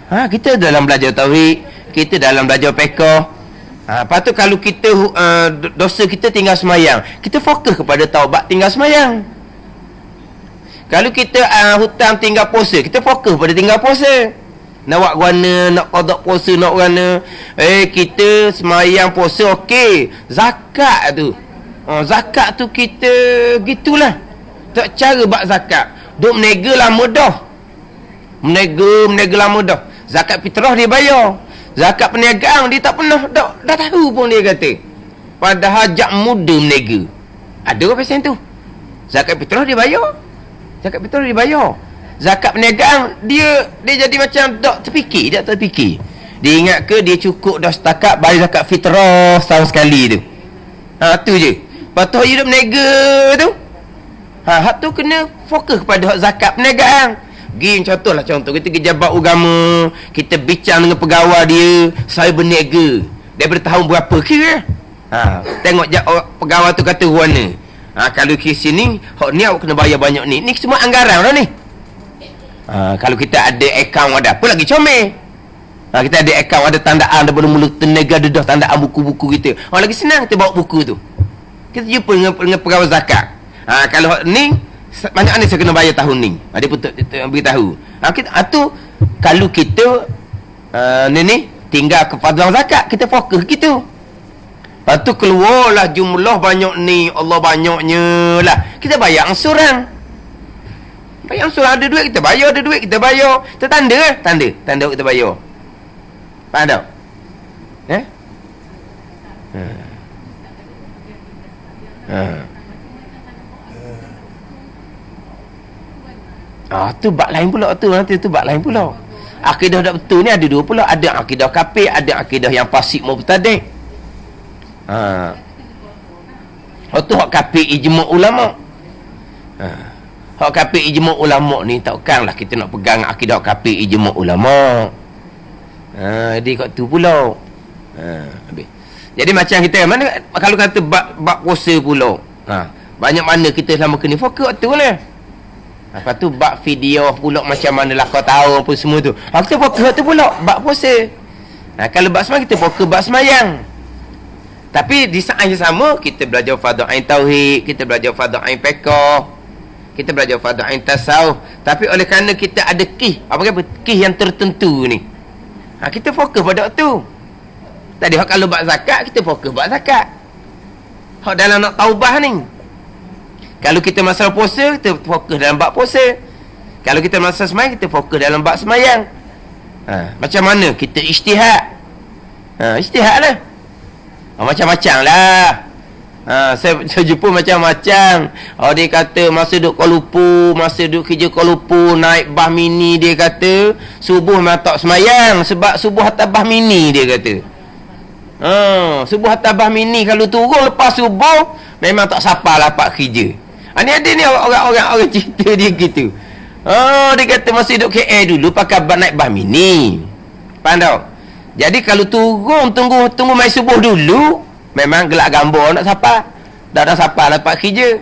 Kita dalam belajar tauhid, kita dalam belajar fiqh. Lepas tu kalau kita dosa kita tinggal semayang, kita fokus kepada taubat tinggal semayang. Kalau kita hutang tinggal puasa, kita fokus pada tinggal puasa. Nak buat guana, nak qada puasa, nak guana. Kita semayang puasa okey. Zakat tu. Zakat tu kita gitulah. Tak cara buat zakat. Duk menega lama dah. Menega lama dah. Zakat fitrah dia bayar. Zakat perniagaan dia tak pernah dah tahu pun dia kata. Padahal jak muda menega. Ada apa pasal tu? Zakat fitrah dia bayar. Zakat fitrah dia bayar. Zakat perniagaan dia jadi macam tak terfikir, tak terfikir. Dia ingat ke dia cukup dah setakat bayar zakat fitrah setahun sekali tu. Tu je. Lepas tu hidup menega tu. Hak tu kena fokus kepada hak zakat perniagaan. Contoh kita ke jabat agama, kita bincang dengan pegawai dia, saya berniaga daripada tahun berapa kira. Tengok pegawai tu kata warna. Kalau ke sini hak ni awak kena bayar banyak ni. Ni semua anggaran dah ni. Kalau kita ada akaun ada apa lagi comel. Kita ada akaun ada tandaan dah mula tenaga dah tandaan buku-buku kita. Lagi senang kita bawa buku tu. Kita jumpa dengan pegawai zakat. Kalau ni banyak ni saya kena bayar tahun ni. Dia pun beritahu. Tu kalau kita ni tinggal kepada zakat, kita fokus gitu. Lepas tu keluarlah jumlah banyak ni, Allah banyaknya lah. Kita bayar angsuran. Bayar angsuran, ada duit kita bayar, ada duit kita bayar. Kita tanda kita bayar. Faham tak? Tu bab lain pula tu. Nanti tu bab lain pula. Akidah tak betul ni ada dua pula. Ada akidah kafir, ada akidah yang fasik mubtadi'. Tu hak kafir ijma' ulama. Hak kafir ijma' ulama ni takkanlah kita nak pegang akidah kafir ijma' ulama. Jadi kat tu pula. Habis. Jadi macam kita mana kalau kata bab puasa pula. Banyak mana kita selama kena fokus tu lah. Lepas tu bab video pula macam mana lah kau tahu apa semua tu. Kita fokus tu pula bab puasa. Kalau bab semayang kita fokus bab semayang. Tapi di saat yang sama kita belajar fardu ain tauhid, kita belajar fardu ain fiqh, Kita belajar fardu ain tasawuf. Tapi oleh kerana kita ada kih, kih yang tertentu ni. Kita fokus pada tu. Tadi kalau bab zakat, kita fokus bab zakat. Hak dalam nak taubah ni. Kalau kita masalah puasa, kita fokus dalam bab puasa. Kalau kita masalah semayang, kita fokus dalam bab semayang. Macam mana kita ijtihad? Ijtihad lah. Macam-macam lah. Saya jumpa macam-macam. Dia kata masa duduk Kuala Lumpur, masa duduk kerja Kuala Lumpur, naik bah mini, dia kata subuh memang tak semayang sebab subuh atas bah mini, dia kata. Subuh atas bah mini, kalau turun lepas subuh memang tak sapa lah pak kerja. Ni ada ni orang cerita dia gitu. Dia kata masa duduk KL dulu pakai naik bah mini. Faham tak? Jadi kalau turun tunggu mai subuh dulu, memang gelak gambar nak sapa. Dah sapa lah pak kerja.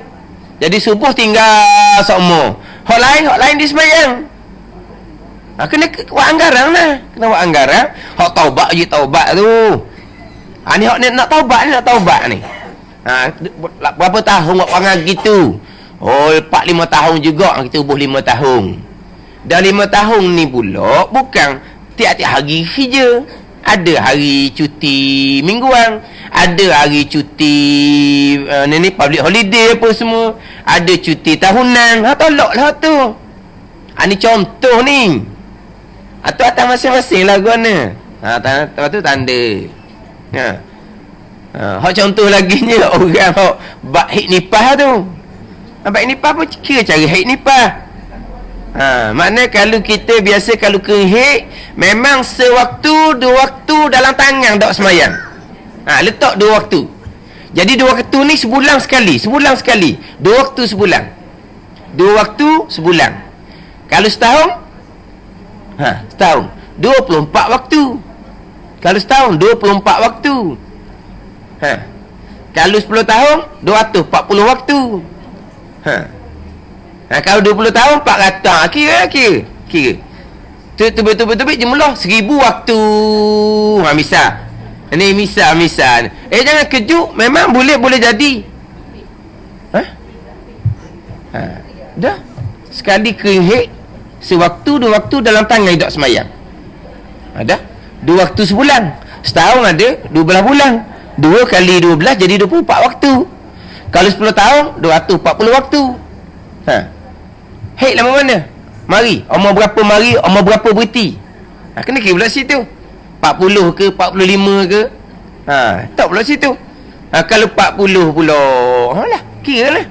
Jadi subuh tinggal semua. Hak lain di sembahyang. Kena buat anggaran lah. Kena buat anggaran. Hak taubat je taubat tu. Ni hak ni nak taubat ni. Berapa tahun buat perangai gitu? 4-5 tahun juga kita ubuh 5 tahun. Dah 5 tahun ni pula bukan tiap-tiap hari kerja. Ada hari cuti mingguan, ada hari cuti ni public holiday apa semua, ada cuti tahunan. Tolaklah tu. Ni contoh ni. Tu atas masing-masing lah guna. Tu tanda. Hak contoh lagi ni orang hak bab haid nifas tu. Bab nifas pun kira cara haid nifas. Maknanya kalau kita biasa kalau haid, memang sewaktu dua waktu dalam tangan tak semayang. Letak 2 waktu. Jadi 2 waktu ni sebulan sekali. 2 waktu sebulan. 2 waktu sebulan. Kalau setahun, setahun 24 waktu. Kalau setahun 24 waktu. Kalau 10 tahun 240 waktu. Kalau 20 tahun 400. Kira tu betul-betul jumlah 1000 waktu. Misal ni misal jangan kejut. Memang boleh jadi. Dah sekali kering sewaktu 2 waktu dalam tangan hidup semayang. Dah 2 waktu sebulan. Setahun ada 12 bulan. 2 kali 12 jadi 24 waktu. Kalau 10 tahun 240 waktu. Haid lama mana? Mari. Umur berapa mari? Umur berapa berhenti? Kena kira pula situ. 40 ke 45 ke? Tak pula situ. Kalau 40 pula, lah, kira lah.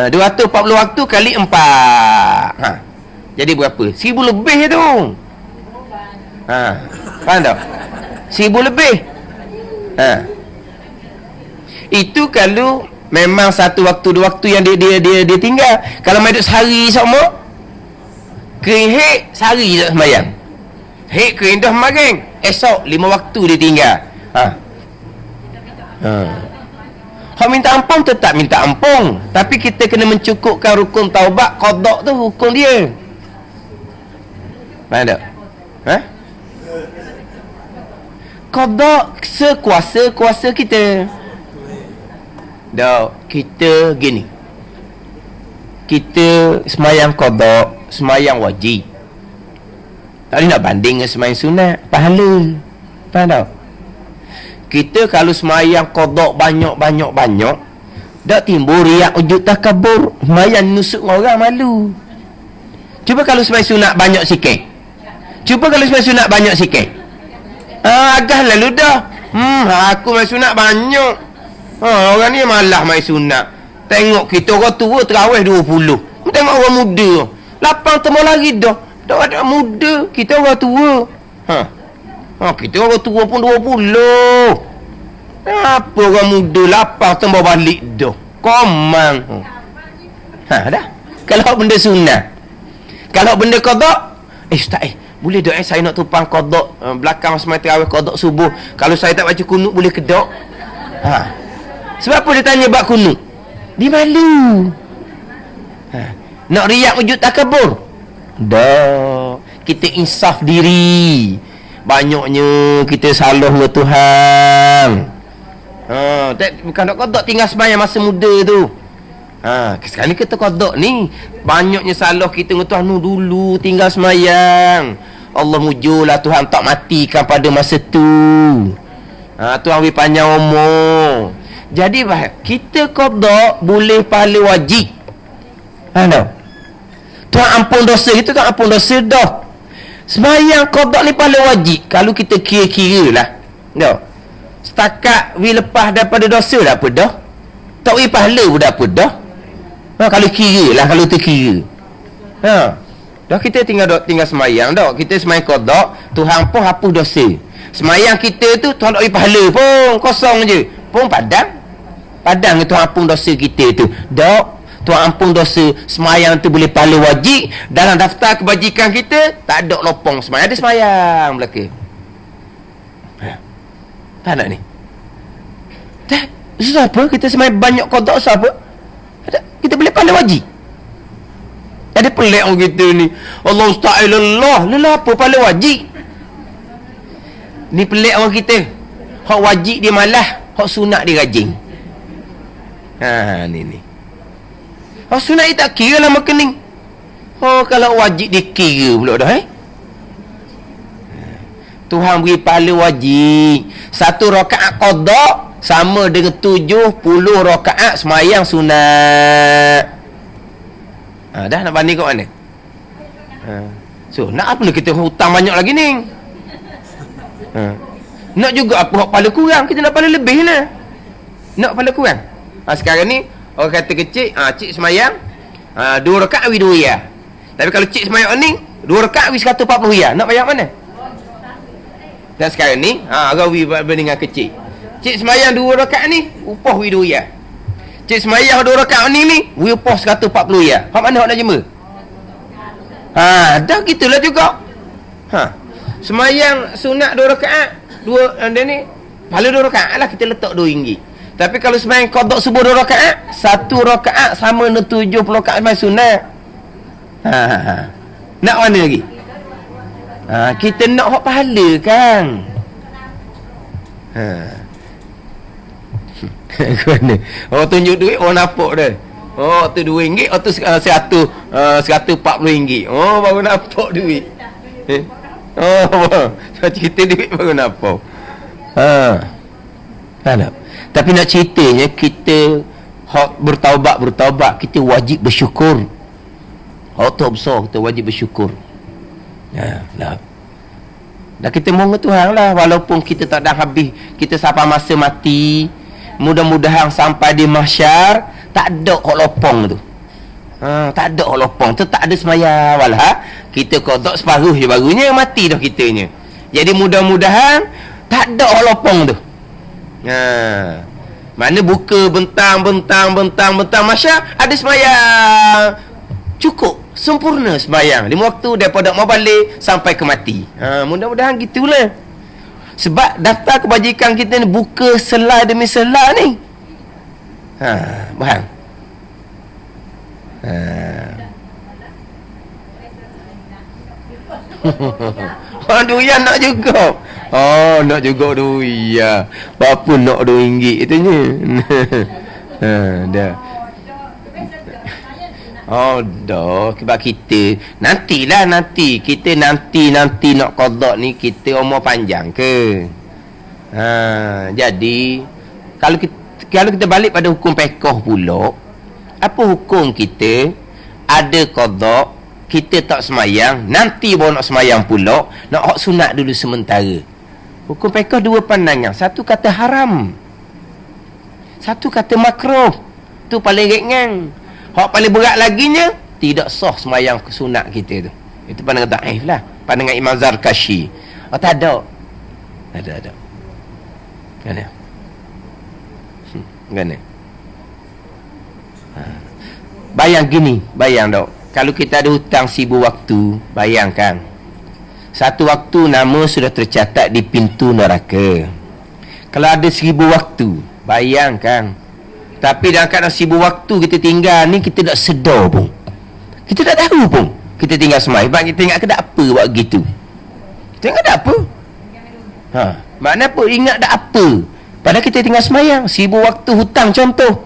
240 waktu kali 4. Jadi berapa? 1000 lebih tu. Faham tak? 1000 lebih. Itu kalau memang satu waktu 2 waktu yang dia tinggal. Kalau main duduk sehari semua, kering haid sehari tak sembahyang. Haid kering dah magang, esok 5 waktu dia tinggal. Hak minta ampun tetap minta ampun, tapi kita kena mencukupkan rukun taubat. Qada tu hukum dia. Faham tak? Qada sekuasa-kuasa kita. Dah, kita gini. Kita semayang qada, semayang wajib. Tak nak banding dengan semayang sunat, pahala. Faham tak? Kita kalau semayang qada banyak, dak timbul riak, ujub, takabur. Semayang nusuk orang malu. Cuba kalau semayang sunat banyak sikit. Agak lalu dah. Aku main sunat banyak. Orang ni malah main sunat. Tengok kita orang tua terawih 20. Tengok orang muda 8 temu lagi dah. Tak ada muda. Kita orang tua. Kita orang tua pun 20. Apa orang muda 8 temu balik dah. Komang. Dah. Kalau benda sunat. Kalau benda qada, ustaz boleh tak saya nak tumpang qada belakang semai terawih qada subuh. Kalau saya tak baca kunut boleh ke tak? Sebab apa dia tanya bab kunut? Dia malu. Nak riak wujud takabur? Dah. Kita insaf diri. Banyaknya kita salah dengan Tuhan. Bukan nak qada tinggal sembahyang masa muda tu. Sekarang ni kita qada ni. Banyaknya salah kita dengan Tuhan dulu tinggal semayang. Allah mujurlah Tuhan tak matikan pada masa tu. Tuhan beri panjang umur. Jadi kita qada boleh pahala wajib. Tuhan ampun dosa kita, Tuhan ampun dosa dah. Semayang qada ni pahala wajib. Kalau kita kira-kira lah. Setakat we lepas daripada dosa dah apa dah. Tak we pahala pun dah apa dah. Kalau kira lah, kalau terkira. Dah kita tinggal semayang dah. Kita semayang qada, Tuhan pun hapus dosa. Semayang kita tu Tuhan tak beri pahala pun, kosong je. Pun padang Tuhan ampun dosa kita tu. Dak, Tuhan ampun dosa. Semayang tu boleh pahala wajib. Dalam daftar kebajikan kita tak ada lopong semayang. Ada semayang belaka. Tak nak ni. Tak, susah apa kita semayang banyak qada, susah apa? Kita boleh pahala wajib. Ada pelik orang kita ni. Allah usta'ilallah. Lelah apa pahala wajib? Ni pelik orang kita. Hak wajib dia malah, hak sunat dia rajin. Ni. Hak sunat dia tak kira lah makening. Kalau wajib dia kira pula dah Tuhan beri pahala wajib. 1 rakaat qada sama dengan 70 rakaat semayang sunat. Dah nak banding kat mana? So, nak apa kita hutang banyak lagi ni? Nak juga apa hak pahala kurang? Kita nak pahala lebih lah. Nak pahala kurang. Sekarang ni orang kata kecil, cik semayang 2 rakaat wi 2 riyal. Tapi kalau cik semayang ni 2 rakaat wi 140 riyal. Nak bayar mana? Dan sekarang ni rawi berbanding dengan kecil. Cik semayang 2 rakaat ni upah wi 2 riyal. Cik semayang 2 rakaat ni wi upah 140 riyal. Hak mana hak nak jema? Dah gitulah juga. Semayang sunat 2 rakaat, 2 anda ni pahala 2 rakaat lah kita letak RM2. Tapi kalau semayang qada subuh 2 rakaat, 1 rakaat sama dengan 70 rakaat semayang sunat. Nak mana lagi? Kita nak hak pahala kan. Mana? Tunjuk duit orang nampak dah. Tu RM2, tu RM140. Baru nampak duit. Cerita duit baru nampak. Tak. Tapi nak ceritanya kita hak bertaubat kita wajib bersyukur. Hak tu besar kita wajib bersyukur. Dah kita mohon Tuhan lah. Walaupun kita tak dah habis, kita sampai masa mati, mudah-mudahan sampai di mahsyar tak ada hak lopong tu. Tak ada hak lopong tu, tak ada semayang walah. Kita qada separuh je barunya mati dah kitanya. Jadi mudah-mudahan tak ada hak lopong tu. Mana buka bentang mahsyar ada semayang. Cukup sempurna sembahyang 5 waktu daripada mau balik sampai ke mati. Mudah-mudahan gitulah. Sebab daftar kebajikan kita ni buka selai demi selai ni. Faham? Duit nak juga. Nak juga duit. Berapa nak RM2 itunya. Dah. Dah sebab kita kita nanti nak qada ni kita umur panjang ke. Jadi kalau kita balik pada hukum fiqh pula, apa hukum kita ada qada, kita tak semayang, nanti baru nak semayang pula, nak hak sunat dulu sementara. Hukum fiqh 2 pandangan. Satu kata haram, satu kata makruh. Tu paling ringan. Hak paling berat laginya tidak sah semayang sunat kita tu. Itu pandangan daif lah, pandangan Imam Zarkashi. Tak ada. Ada. Kan? Bayang dok. Kalau kita ada hutang 1000 waktu, bayangkan. Satu waktu nama sudah tercatat di pintu neraka. Kalau ada 1000 waktu, bayangkan. Tapi dalam keadaan 1000 waktu kita tinggal ni, kita tak sedar pun. Kita tak tahu pun kita tinggal semai. Sebab kita ingat ke tak apa buat gitu. Kita ingat tak apa. Makna apa? Ingat tak apa. Padahal kita tinggal semayang 1000 waktu hutang contoh.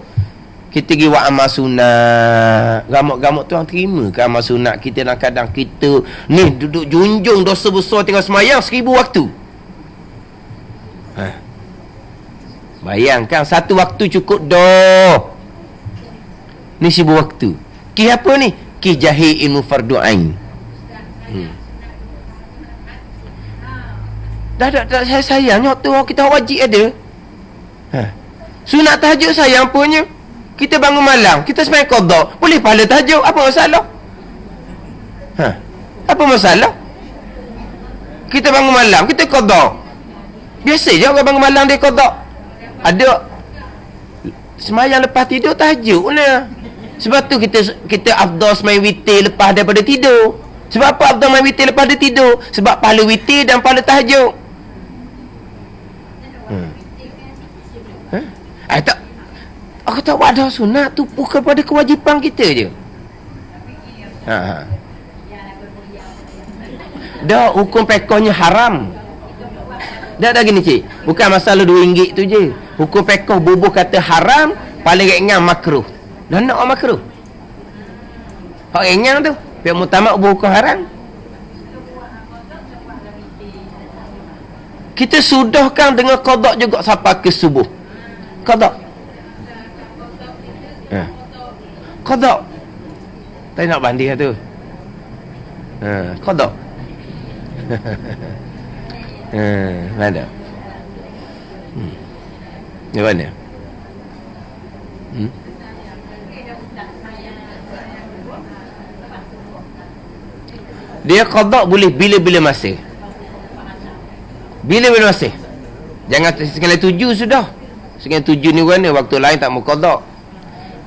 Kita pergi buat amal sunat. Gamuk-gamuk tu orang terima ke amal sunat kita? Kadang-kadang kita ni duduk junjung dosa besar tengah semayang 1000 waktu. Bayangkan satu waktu cukup dah. Ni 1000 waktu. Ki apa ni? Ki jahil ilmu fardu ain. Dah saya sayang waktu kita wajib ada. Sunat tahajud sayang punya. Kita bangun malam, kita sembahyang qada, boleh pahala tahajud, apa masalah? Apa masalah? Kita bangun malam, kita qada. Biasa je orang bangun malam dia qada. Ada sembahyang lepas tidur tahajud lah. Sebab tu kita afdal sembahyang witir lepas daripada tidur. Sebab apa afdal sembahyang witir lepas dia tidur? Sebab pahala witir dan pahala tahajud. Tak, aku tak buat dah sunat tu bukan pada kewajipan kita je. Dah hukum pekohnya haram. Dah gini cik. Bukan masalah RM2 tu je. Hukum pekoh bubuh kata haram, paling ringan makruh. Dah nak makruh. Hak ringan tu. Pihak mutamak bubuh hukum haram. Kita sudahkan dengan qada juga sampai ke subuh. Qada. Qada. Tak nak banding tu. Qada. Mana? Di mana? Dia qada boleh bila-bila masa. Bila-bila masa. Jangan sekali 7 sudah. Sekali 7 ni mana waktu lain tak mau qada.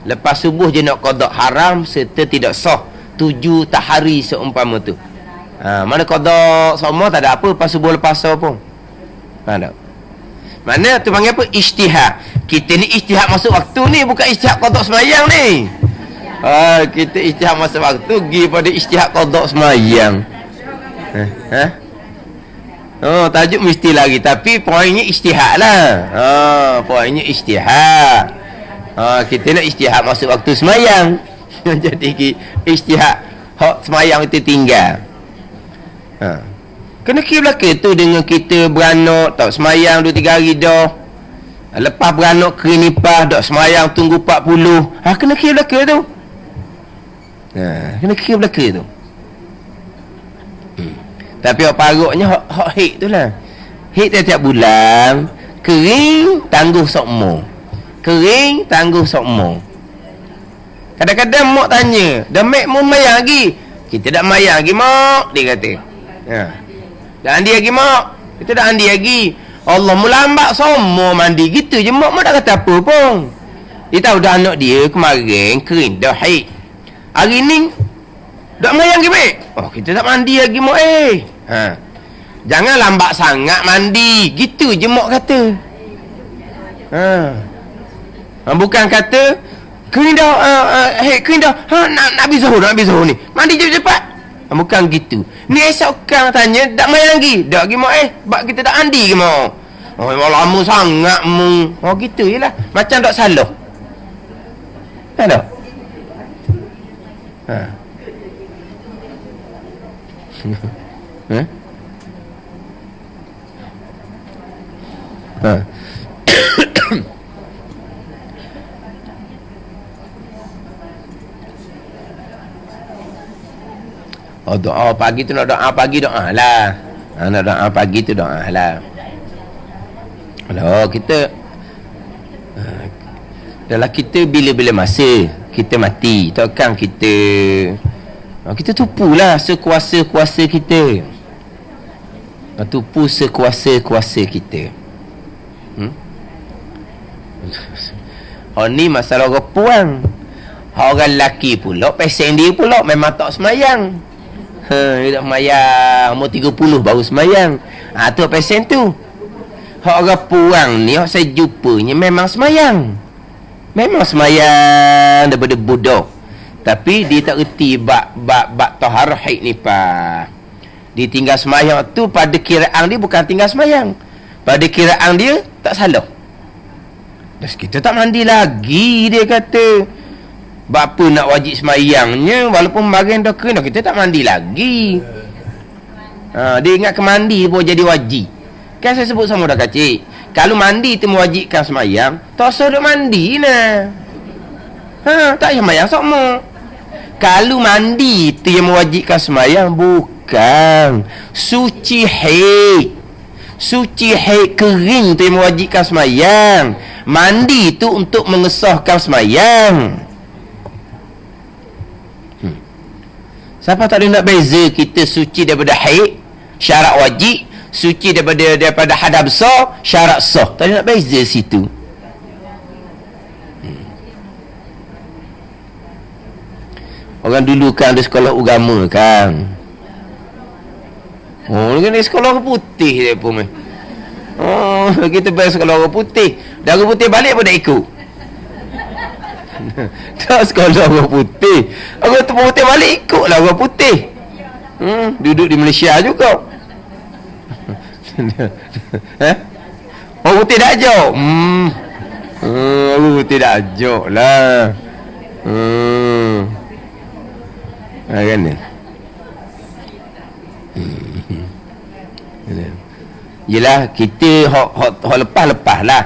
Lepas subuh je nak qada, haram serta tidak sah 7 tahari seumpama tu. Mana qada semua tak ada apa lepas subuh lepas asar pun. Tak. Mana tu panggil apa? Ijtihad. Kita ni ijtihad masuk waktu ni, bukan ijtihad qada sembahyang ni. Kita ijtihad masuk waktu pergi pada ijtihad qada sembahyang. Tajuk mesti lagi, tapi poinnya ijtihad lah. Poinnya ijtihad. Kita nak ijtihad masuk waktu semayang. Jadi ijtihad hak semayang itu tinggal. Kena kira belaka tu dengan kita beranak tak semayang 2-3 hari dah. Lepas beranak kerinipah tak semayang tunggu 40. Kena kira belaka tu. Kena kira belaka tu. Tapi hak paruknya hak hik tu lah. Hik tiap-tiap bulan, kering tangguh sokmo. Kering tangguh sokmo. Kadang-kadang mak tanya, dah mek mu mayang lagi? Kita dah mayang lagi mak, dia kata. Dah andi lagi mak. Kita dah andi lagi. Allah mu lambat semua mandi gitu je mak tak kata apa pun. Dia tahu dah anak dia kemarin kering dah haid. Hari ni dak mayang lagi mek. Kita tak mandi lagi mak Jangan lambat sangat mandi. Gitu je mak kata. Bukan kata kering dah kering dah nak habis zuhur ni. Mandi cepat-cepat. Bukan gitu. Ni esok orang tanya dak mayang lagi. Dak lagi mak bab kita tak mandi ke mak. Lama sangat mu. Gitu jelah. Macam tak salah. Tak. Doa pagi tu nak doa pagi doa lah. Nak doa pagi tu doa lah. Kalau kita dalam kita bila-bila masa kita mati, takkan kita tupulah sekuasa-kuasa kita. Tupu sekuasa-kuasa kita. Ni masalah orang puang. Orang lelaki pula pesen dia pula memang tak semayang. Dia tak semayang, umur 30 baru semayang. Tu pesen tu. Orang puang ni saya jumpanya memang semayang. Memang semayang daripada budak. Tapi dia tak reti bab taharah haid ni pa. Dia tinggal semayang tu pada kiraan dia bukan tinggal semayang. Pada kiraan dia tak salah. Terus kita tak mandi lagi, dia kata. Bapa nak wajib semayangnya, walaupun bagian dah kena, kita tak mandi lagi. Dia ingat ke mandi pun jadi wajib. Kan saya sebut sama dah kacik, kalau mandi tu mewajibkan semayang, tak usah duk mandi lah. Tak payah semayang sama. Kalau mandi tu yang mewajibkan semayang, bukan. Suci haid. Suci haid kering tu yang mewajibkan semayang. Mandi tu untuk mengesahkan semayang. Siapa tak ada nak beza kita suci daripada haid, syarat wajib, suci daripada hadas besar, syarat sah. Tak ada nak beza situ. Orang dulu kan ada sekolah agama kan. Kan dia sekolah orang putih dia pun. Kita pergi sekolah orang putih. Dah orang putih balik pun dah ikut. Tak sekolah orang putih. Orang putih balik ikutlah orang putih. Duduk di Malaysia juga. Orang putih dah ajak. Orang putih dah ajak lah. Kan ni. Yelah, kita hok lepas-lepas lah.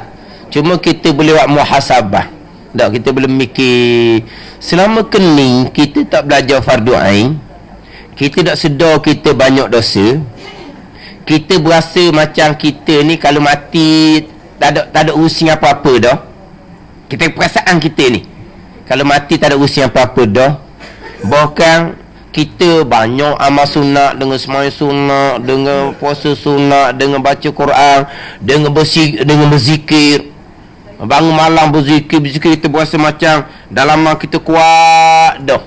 Cuma kita boleh buat muhasabah. Tak, kita boleh mikir. Selama kening kita tak belajar fardu ain, kita tak sedar kita banyak dosa. Kita berasa macam kita ni kalau mati tak ada urusan apa-apa dah. Kita perasaan kita ni kalau mati tak ada urusan apa-apa dah. Bahkan kita banyak amal sunat, dengan sembahyang sunat, dengan puasa sunat, dengan baca Quran, dengan berzikir. Bangun malam berzikir, kita berasa macam dalaman kita kuat dah.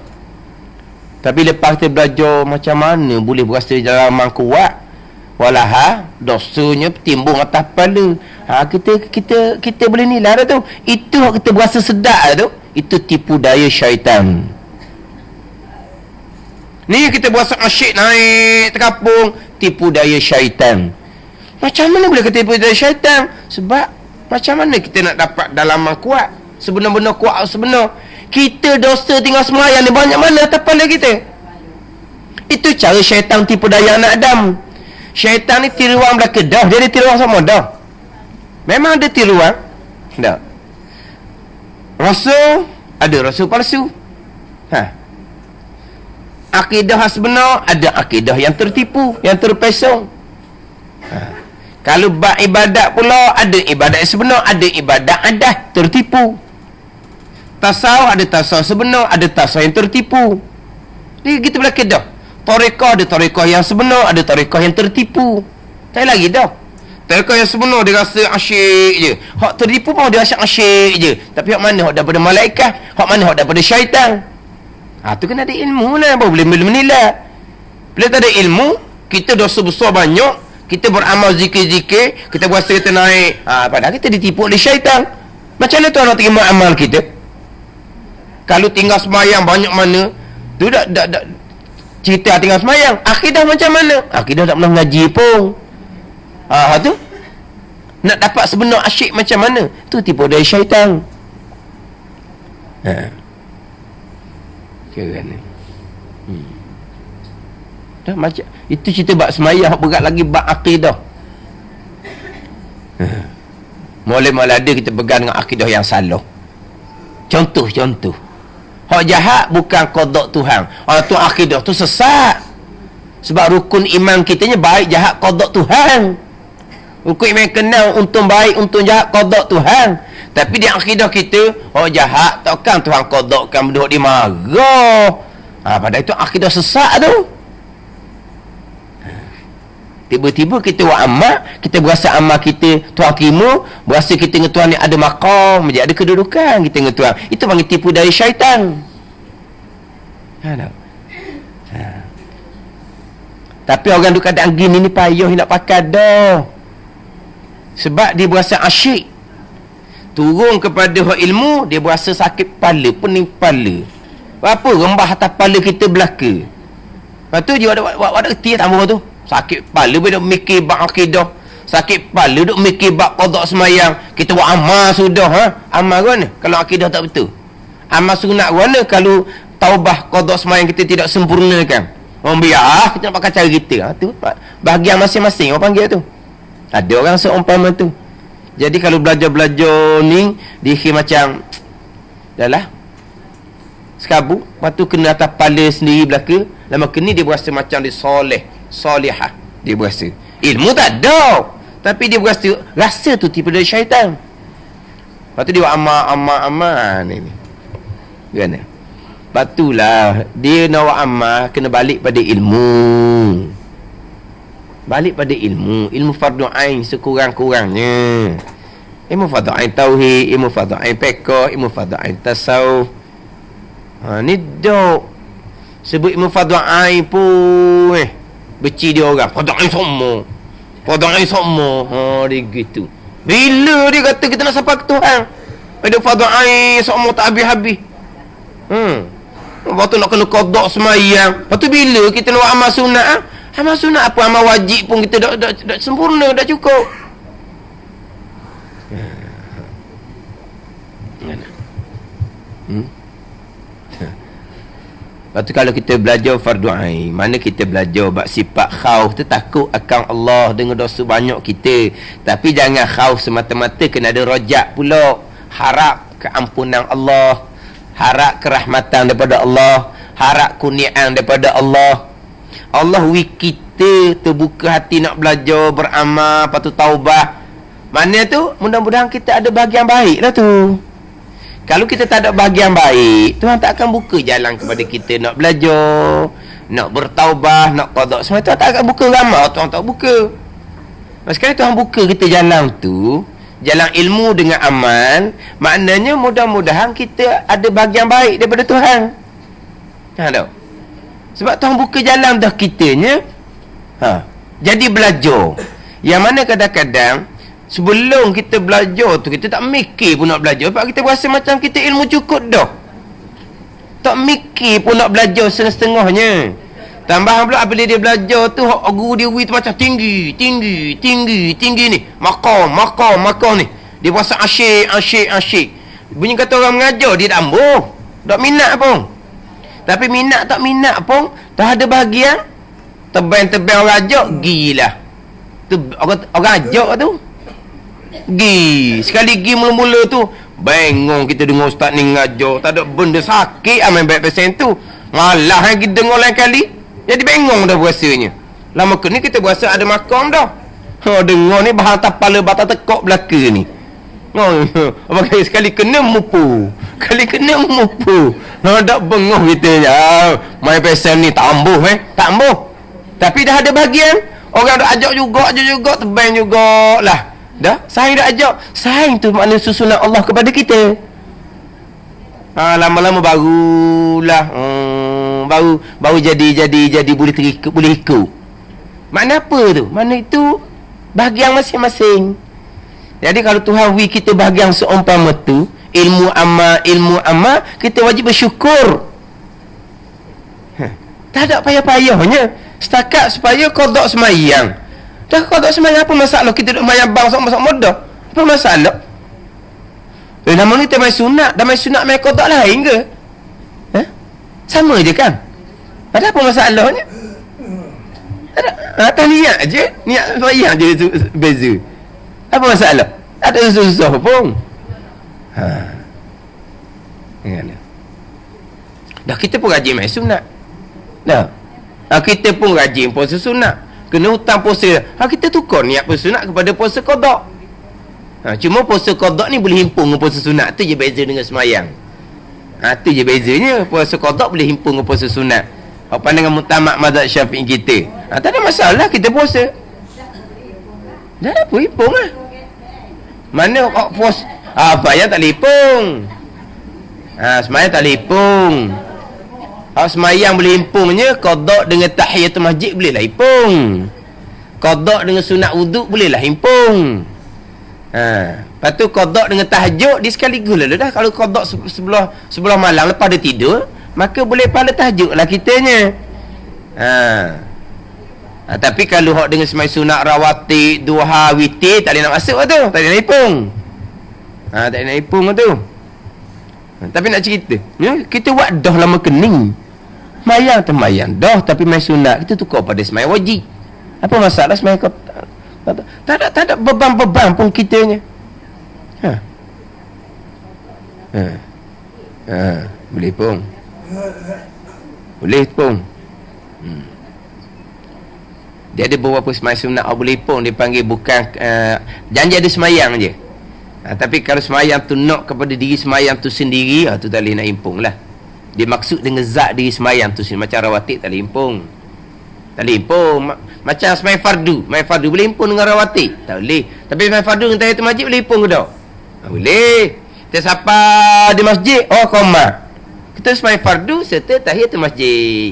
Tapi lepas kita belajar macam mana boleh berasa dalaman kuat, walaha dosanya timbung atas kepala. Kita boleh nilai dah tu. Itu kita berasa sedap tu. Itu tipu daya syaitan. Ni kita berasa asyik naik terkapung, tipu daya syaitan. Macam mana boleh kita tipu daya syaitan? Sebab macam mana kita nak dapat dalaman kuat, sebenar-benar kuat sebenar? Kita dosa tinggal semayang ni banyak mana atas kepala kita. Itu cara syaitan tipu daya anak Adam. Syaitan ni tiruan belaka dah. Dia ada tiruan sama dah. Memang ada tiruan. Tak. Rasul ada rasul palsu. Akidah sebenar, ada akidah yang tertipu, yang terpesong. Kalau bab ibadat pula, ada ibadat yang sebenar, ada ibadat adat tertipu. Tasawuf ada tasawuf sebenar, ada tasawuf yang tertipu. Jadi kita boleh kedah. Tarekah ada tarekah yang sebenar, ada tarekah yang tertipu. Tak lagi dah. Tarekah yang sebenar dia rasa asyik je. Hak tertipu pun dia rasa asyik je. Tapi hak mana hak daripada malaikat, hak mana hak daripada syaitan. Tu kena ada ilmu lah, boleh menilai. Bila tak ada ilmu, kita dosa besar banyak, kita beramal zikir-zikir, kita berasa kita naik, padahal kita ditipu oleh syaitan. Macam mana tu orang terima amal kita? Kalau tinggal semayang banyak mana, tu dak cerita tinggal semayang. Akidah macam mana? Akidah tak pernah mengaji pun. Tu nak dapat sebenar asyik macam mana? Tu tipu dari syaitan. Kan dah macam itu cerita bab semayang, berat lagi bab akidah. Mula-mula ada kita pegang dengan akidah yang salah. Contoh hak jahat bukan qada Tuhan. Tu akidah tu sesat. Sebab rukun iman kitanya baik jahat qada Tuhan. Rukun iman kenal untung baik untung jahat qada Tuhan. Tapi di akidah kita, jahat takkan Tuhan qadakkan duduk di marah. Padahal itu akidah sesat tu. Tiba-tiba kita buat amal, kita berasa amal kita Tuhan terima, berasa kita dengan Tuhan ni ada maqam, ada kedudukan kita dengan Tuhan. Itu panggil tipu daya syaitan. Tapi orang duk keadaan gini ni payah nak pakai dah. Sebab dia berasa asyik. Turun kepada hak ilmu, dia berasa sakit kepala, pening kepala. Apa rembah atas kepala kita belaka. Lepas tu dia ada reti tambah tu. Sakit kepala bila mikir bab akidah. sakit kepala duk mikir bab qada semayang, kita buat amal sudah amal mana kalau akidah tak betul, amal sunat mana kalau taubah qada semayang kita tidak sempurnakan. Orang biar kita nak pakai cara kita. Tu bahagian masing-masing orang panggil tu. Ada orang seumpama tu. Jadi kalau belajar-belajar ni dikira macam dah lah sekabu, lepas tu kena atas kepala sendiri belaka, lama kini dia berasa macam dia solehah, dia berasa ilmu tak ada, tapi dia berasa rasa tu tipu dari syaitan. Lepas tu dia buat amal ni kan. Lepas tu lah dia nak buat amal kena balik pada ilmu, balik pada ilmu fardu ain sekurang-kurangnya, ilmu fardu ain tauhid, ilmu fardu ain fiqh, ilmu fardu ain tasawuf. Ni dok sebut ilmu fardu ain pun beci dia orang fardu ain semua dia gitu. Bila dia kata kita nak sampai ke Tuhan ada fardu ain semua tak habis-habis. Lepas tu nak kena qada semayang. Lepas tu bila kita nak amal sunat amal sunat apa, amal wajib pun kita dah sempurna, dah cukup. Lepas tu kalau kita belajar fardu ain, mana kita belajar bab sifat khauf tu, takut akan Allah dengan dosa banyak kita. Tapi jangan khauf semata-mata, kena ada rojak pula, harap keampunan Allah, harap kerahmatan daripada Allah, harap kurniaan daripada Allah. Allah kita terbuka hati nak belajar, beramal, lepas tu taubah. Mana tu? Mudah-mudahan kita ada bahagian baik lah tu. Kalau kita tak ada bahagian baik, Tuhan tak akan buka jalan kepada kita nak belajar, nak bertaubah, nak qada. Semua Tuhan tak akan buka ramai, Tuhan tak buka. Sekarang Tuhan buka kita jalan tu, jalan ilmu dengan amal. Maknanya mudah-mudahan kita ada bahagian baik daripada Tuhan. Tak? Sebab Tuhan buka jalan dah kitanya. Jadi belajar. Yang mana kadang-kadang sebelum kita belajar tu kita tak mikir pun nak belajar, sebab kita rasa macam kita ilmu cukup dah. Tak mikir pun nak belajar setengah-setengahnya. Tambah pula apabila dia belajar tu guru dia tu macam tinggi ni. Makam ni. Dia rasa asyik. Bunyi kata orang mengajar dia tak ambuh. Tak minat pun. Tapi minat tak minat pun dah ada bahagian tebang-tebang orang ajak gilah. Tu orang ajak tu. Sekali mula-mula tu bengong kita dengar ustaz ni ngajar, tak ada benda sakit main baik pesen tu. Malah kita dengar lain kali jadi bengong dah rasanya. Lama ke ni kita berasa ada makam dah. Dengar ni bahan tapala batal tekok belaka ni. Apa sekali kena mupu. Tak bengong kita je. Main pesen ni tak ambuh tak ambuh. Tapi dah ada bahagian orang dah ajak juga tebang jugalah. Dah saing dah ajak. Saing tu makna susunan Allah kepada kita. Lama-lama barulah baru jadi boleh ikut. Makna apa tu? Makna itu bahagian masing-masing. Jadi kalau Tuhan wi kita bahagian seumpama tu, ilmu amal, kita wajib bersyukur. Tak ada payah-payahnya. Setakat supaya qada semayang. Dah qada semayang apa masalah? Kita duduk mayang bang sok mudah. Apa masalah? Nama ni kita main sunat, dah main sunat main qada lain ke? Sama je kan? Ada apa masalahnya? Ada niat je, niat semayang je beza. Apa masalah? Ada susah pun. Dah kita pun rajin main sunat. Dah. Kita pun rajin puasa sunat. Kena hutang puasa. Kita tukar niat puasa sunat kepada puasa qada. Cuma puasa qada ni boleh himpun dengan puasa sunat. Tu je beza dengan semayang. Tu je bezanya. Puasa qada boleh himpun dengan puasa sunat. Pandangan mutamak mazhab Syafi'i kita. Tak ada masalah kita puasa. Dah apa himpun lah. Mana puasa apa yang tak lipung. Semayang tak lipung. Semayang boleh himpungnya, qada dengan tahiyatul masjid bolehlah himpung. Qada dengan sunat wuduk bolehlah himpung. Lepas tu qada dengan tahajud dia sekaligus lah dah. Kalau qada sebelah malam lepas dia tidur, maka boleh pahala tahajud lah kitanya. Tapi kalau hak dengan semai sunat rawatib, duha, witir, tak boleh nak masuk tu. Tak boleh nak ipung. Tak boleh nak ipung tu. Tapi nak cerita, kita buat dah lama kening. Mayang termayang dah, tapi main sunat kita tukar pada semai wajib. Apa masalah semai kau? Tak ada beban-beban pun kitanya. Boleh pun. Boleh pun. Dia ada beberapa semai sunat boleh pun dia panggil bukan janji ada semayang je. Tapi kalau semayang tu nak kepada diri semayang tu sendiri, tu tak boleh nak impung lah. Dia maksud dengan zat diri semayang tu sendiri. Macam rawatib tak boleh impung. Tak boleh impung. Macam semai fardu. Semai fardu boleh impung dengan rawatib? Tak boleh. Tapi semai fardu dengan tahiyatul masjid boleh impung ke tak? Boleh. Kita sapa di masjid, qamah. Kita semai fardu serta tahiyatul masjid.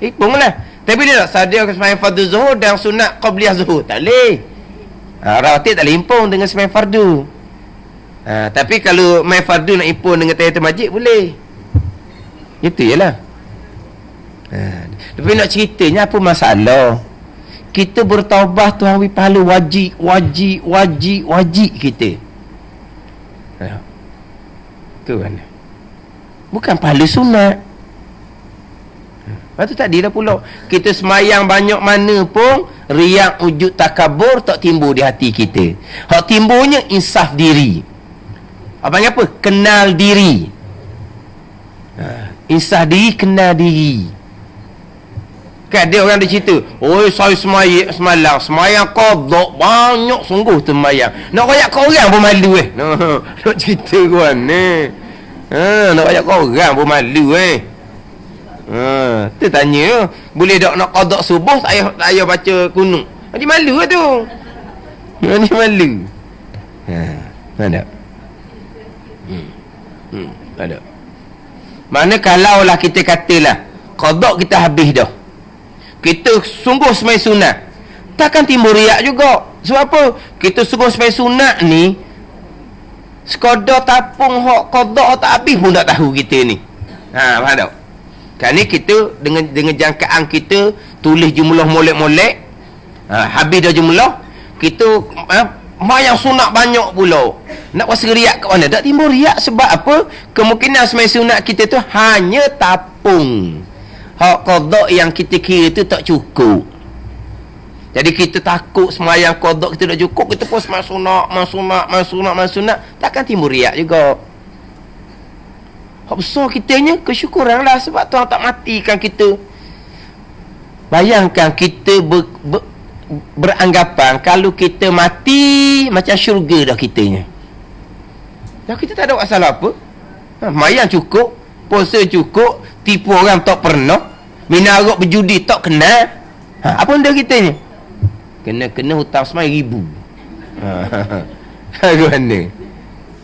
Impung lah. Tapi dia tak sadia ke sembahyang fardu zuhur dan sunat qabliyah zuhur. Tak boleh. Rawatib tak boleh impung dengan sembahyang fardu. Tapi kalau sembahyang fardu nak impung dengan tahiyatul masjid, boleh. Itu jelah. Tapi nak ceritanya apa masalah? Kita bertaubat Tuhan beri pahala wajib kita. Tu kan. Bukan pahala sunat. Lepas tu tadi dah pula kita semayang banyak mana pun riak, ujud, takabur tak timbul di hati kita. Hak timbulnya insaf diri. Abang apa? Kenal diri. Insaf diri, kenal diri. Kan dia orang dia cerita, saya semayang qada banyak sungguh tu semayang. Nak royak kat orang pun malu nak cerita kawan ni. Nak royak kat orang pun malu tu tanya, boleh tak nak qada subuh tak payah baca kunut. Dia malu lah tu. Dia malu. Ada. Ada. Mana kalau lah kita katalah qada kita habis dah. Kita sungguh semai sunat. Takkan timbul riak juga. Sebab apa? Kita sungguh semai sunat ni sekadar tapung hak qada tak habis pun tak tahu kita ni. Faham tak? Kan ni kita dengan jangkaan kita tulis jumlah molek-molek, habis dah jumlah, kita mayang sunat banyak pula. Nak rasa riak kat mana? Tak timbul riak sebab apa? Kemungkinan semai sunat kita tu hanya tapung. Hak qada yang kita kira tu tak cukup. Jadi kita takut semayang qada kita tak cukup, kita pun semai sunat, takkan timbul riak juga. Hak besar kitanya kesyukuran lah sebab Tuhan tak matikan kita. Bayangkan kita beranggapan kalau kita mati macam syurga dah kitanya. Dah kita tak ada masalah apa. Mayang cukup, puasa cukup, tipu orang tak pernah, minarok berjudi tak kenal. Apa benda kitanya? Kena hutang semai ribu. Mana?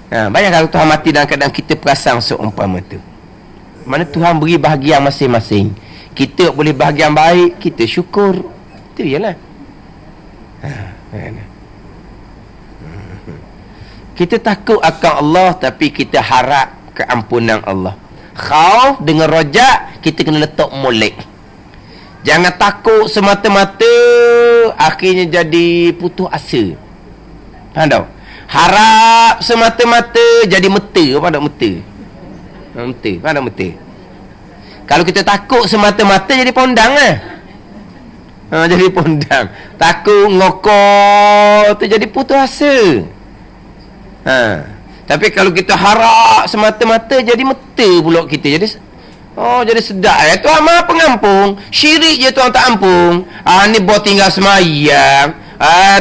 Bayangkan kalau Tuhan mati dalam keadaan kita perasan seumpama tu. Mana Tuhan beri bahagian masing-masing. Kita boleh bahagian baik, kita syukur. Itu jelah. Kita takut akan Allah tapi kita harap keampunan Allah. Khauf dengan rojak, kita kena letak molek. Jangan takut semata-mata akhirnya jadi putus asa. Faham tak? Harap semata-mata jadi meta. Apa tak meta? Meta. Apa tak meta? Kalau kita takut semata-mata jadi pondang jadi pondang. Takut ngokor tu jadi putus asa. Tapi kalau kita harap semata-mata jadi meta pula kita. Jadi sedap. Tuhan Maha Pengampun. Syirik je Tuhan tak ampun. Ni buat tinggal semayang.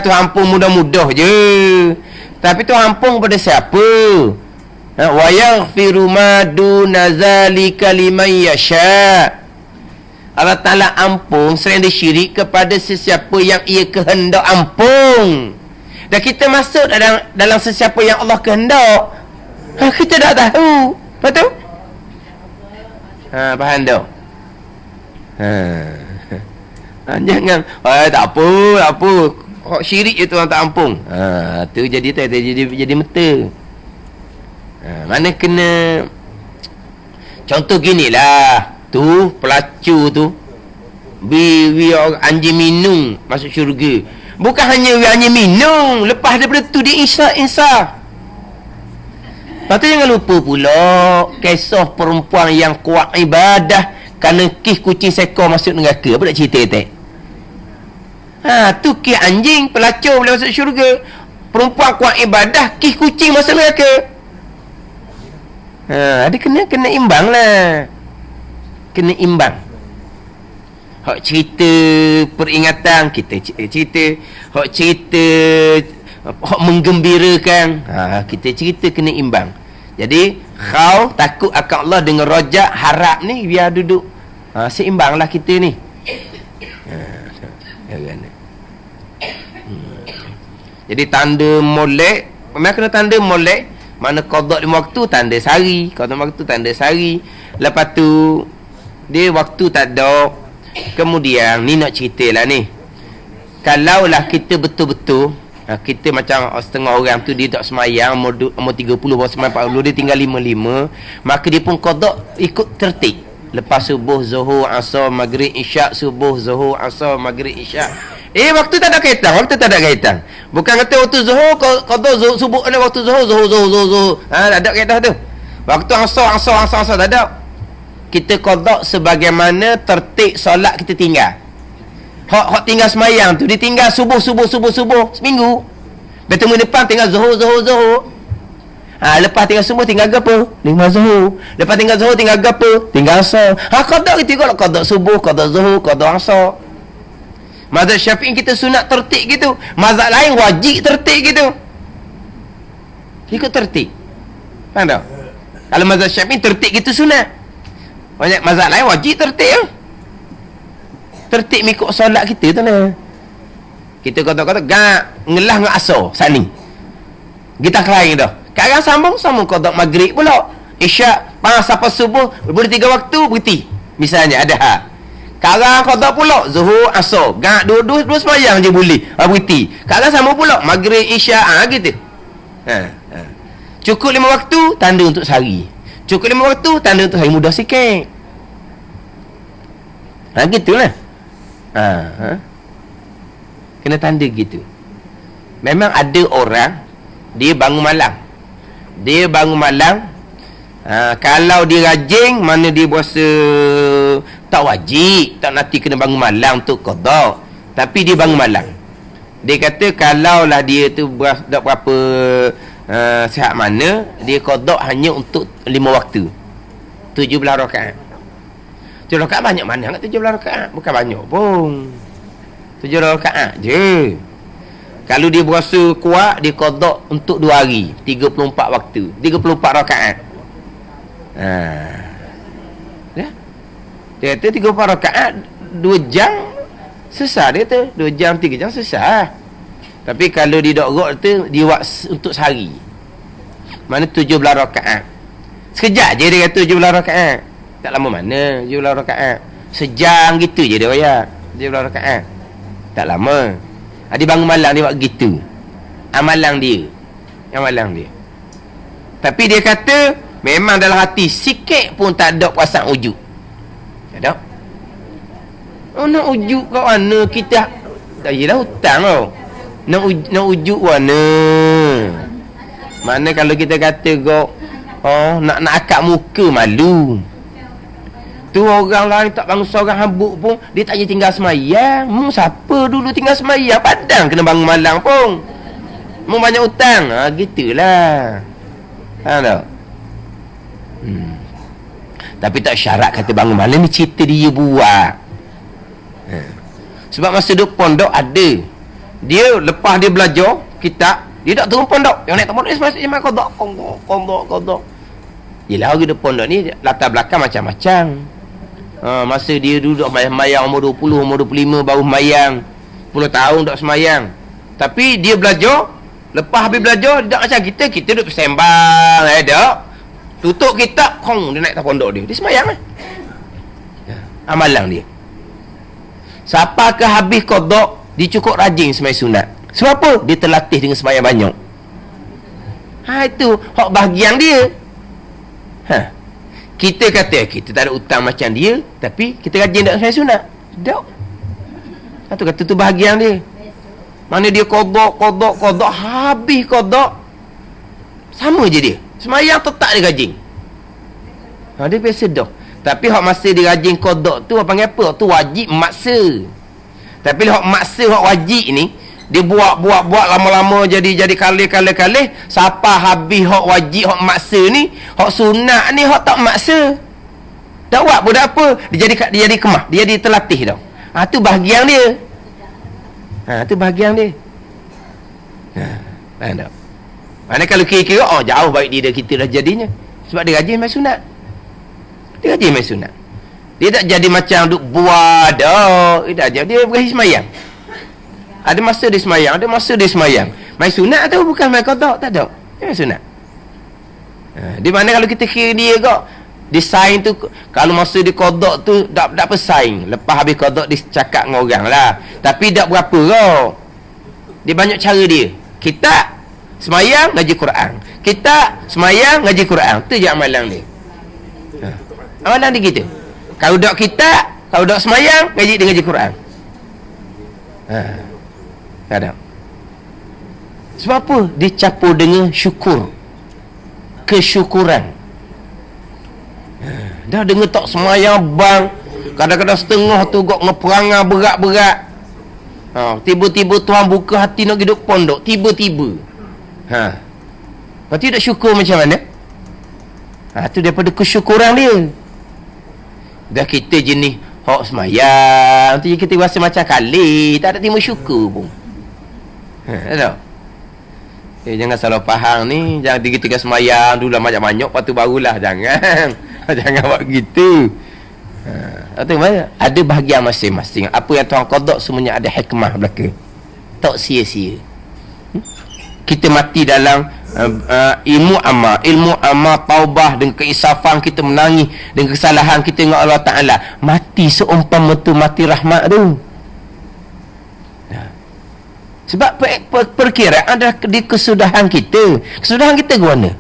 Tuhan ampun mudah-mudah je. Tapi Tuhan ampun kepada siapa? Wa yaghfiru ma duna zalika liman yasha. Allah Ta'ala ampun selain disyirik kepada sesiapa yang ia kehendak ampun. Dan kita masuk dalam sesiapa yang Allah kehendak, kita dah tahu. Betul? Faham tak? Jangan tak apa hak syirik je Tuhan tak ampun. Tu jadi meta. Mana kena contoh ginilah. Tu pelacur tu Anjing minum masuk syurga. Bukan hanya anjing minum, lepas daripada tu dia insaf. Lepas tu jangan lupa pula kisah perempuan yang kuat ibadah kerana kis kucing sekor masuk neraka. Apa nak cerita tak? Tu kis anjing pelacur boleh masuk syurga. Perempuan kuat ibadah, kis kucing masuk neraka. Ada kena imbang lah. Kena imbang. Hak cerita peringatan kita cerita, hak cerita hak menggembirakan, kita cerita kena imbang. Jadi kau takut akan Allah dengan rojak harap ni biar duduk seimbanglah kita ni. Jadi tanda molek, memang kena tanda molek. Mana qada 5 waktu tanda sehari, qada 5 waktu tanda sehari. Lepas tu dia waktu tak ada. Kemudian ni nak ceritalah ni. Kalaulah kita betul-betul kita macam setengah orang tu dia tak semayang, umur 30 baru semayang 40, dia tinggal 55, maka dia pun qada ikut tertib. Lepas subuh, zuhur, asar, maghrib, isyak, subuh, zuhur, asar, maghrib, isyak. Waktu tak ada kaitan, waktu tak ada kaitan. Bukan kata waktu zuhur qada subuh ni waktu zuhur. Tak ada kaitan tu. Waktu asar tak ada. Kita qada sebagaimana tertib solat kita tinggal. Hak tinggal semayang tu dia tinggal subuh seminggu. Bertemu depan tinggal zuhur. Lepas tinggal subuh tinggal apa? Tinggal zuhur. Lepas tinggal zuhur tinggal apa? Tinggal asar. Qada kita tengok qada subuh, qada zuhur, qada asar. Mazhab Syafi'i kita sunat tertib gitu. Mazhab lain wajib tertib gitu. Ikut tertib. Faham tak? Kalau mazhab Syafi'i tertib gitu sunat. Banyak mazhab lain wajib tertib. Tertib mengikut solat kita tu lah. Kita kata-kata ngelah dengan asar saling. Kita kelain dah. Sekarang sambung qada maghrib pula. Isyak sampai subuh boleh 3 waktu berhenti. Misalnya ada sekarang qada pula zuhur asar. Dua sembahyang je boleh. Berhenti. Sekarang sambung pula maghrib isyak gitu. Cukup 5 waktu tanda untuk sehari. Cukup 5 waktu tanda untuk hari mudah sikit. Gitulah. Kena tanda gitu. Memang ada orang dia bangun malam. Kalau dia rajin, mana dia berasa tak wajib, tak nanti kena bangun malam untuk qada. Tapi dia bangun malam. Dia kata kalaulah dia tu tak berapa sihat mana, dia qada hanya untuk 5 waktu. 17 rakaat. 17 rakaat banyak mana? 17 rakaat. Bukan banyak pun. 17 rakaat je. Kalau dia berasa kuat, dia qada untuk 2 hari. 34 waktu. 34 rakaat. Dia kata 34 rakaat 2 jam selesai. Dia kata 2 jam 3 jam selesai. Tapi kalau dia dok rot tu, dia buat untuk sehari. Mana 17 rakaat. Sekejap je dia kata 17 rakaat. Tak lama mana 17 rakaat. Sejam gitu je dia bayar 17 rakaat. Tak lama. Dia bangun malam dia buat gitu. Amalan dia. Tapi dia kata memang dalam hati sikit pun tak ada perasaan ujub. Tak ada. Nak ujub kat mana kita? Tak yelah hutang tau. Nak ujub mana? Mana kalau kita kata kau nak akak muka malu. Tu orang lain tak bangun seorang hambuk pun dia tak je tinggal semayang. Siapa dulu tinggal semayang? Padang kena bangun malam pun. Banyak hutang. Gitulah. Faham tak? Tapi tak syarat kata bangun malam ni, cerita dia buat. Sebab masa duduk pondok ada. Dia lepas dia belajar kitab, dia tak turun pondok. Yang naik pondok dia semasa kodok. Yelah orang duduk pondok ni latar belakang macam-macam. Masa dia duduk mayang umur 20, umur 25 baru mayang 10 tahun tak semayang. Tapi dia belajar. Lepas habis belajar, dia tak macam kita duduk sembang. Tutup kitab, dia naik atas pondok dia. Dia semayang lah. Amalan dia. Siapa ke habis qada, dia cukup rajin semayang sunat. Sebab apa? Dia terlatih dengan semayang banyak. Itu hak bahagian dia. Kita kata kita tak ada hutang macam dia, tapi kita rajin tak semayang sunat. Tak. Satu kata tu bahagian dia. Mana dia kodok, habis kodok. Sama je dia. Semayang tetap dia rajin. Dia biasa dah. Tapi hak masa dia rajin kodok tu, apa panggil apa? Tu wajib maksa. Tapi hak maksa, hak wajib ni, dia buat lama-lama jadi kali. Siapa habis hak wajib, hak maksa ni, hak sunat ni, hak tak maksa. Tak buat pun tak apa. Dia jadi kemah. Dia jadi terlatih dah. Tu bahagian dia. Tu bahagian dia. Faham tak? Mana kalau kira-kira, jauh baik dia kita dah jadinya. Sebab dia rajin main sunat. Dia rajin main sunat. Dia tak jadi macam duk buat dah. Dia berhari semayang. Ada masa dia semayang, ada masa dia semayang. Main sunat tu bukan main kodok, tak ada. Dia main sunat. Di mana kalau kita kira dia kok, dia saing tu, kalau masa dia kodok tu, tak pesaing. Lepas habis kodok, dia cakap dengan orang lah. Tapi tak berapa kok. Dia banyak cara dia. Kita semayang, ngaji Quran. Kita semayang, ngaji Quran. Tu je amalan dia. Amalan dia gitu. Kalau dok kita, kalau dok semayang, ngaji Quran. Kadang. Sebab apa? Dia campur dengan syukur. Kesyukuran. Dah dengar tak semayang bang. Kadang-kadang setengah tu kok ngeperangai berat-berat. Tiba-tiba Tuhan buka hati nak hidup pondok. Tiba-tiba. Lepas tu tak syukur macam mana? Tu daripada kesyukuran dia. Dah kita jenis hak semayang tu kita rasa macam kali. Tak ada terima syukur pun. Tak? Jangan salah faham ni. Jangan tiga-tiga semayang dulu lah banyak-banyak. Lepas tu barulah. Jangan. Jangan buat gitu. Ada bahagian masing-masing. Apa yang Tuhan qada semuanya ada hikmah belaka. Tak sia-sia. Kita mati dalam ilmu amal taubah dan keisafan kita menangis dengan kesalahan kita dengan Allah Ta'ala. Mati seumpama tu mati rahmat tu. Sebab perkiraan adalah di kesudahan kita. Kesudahan kita ke mana?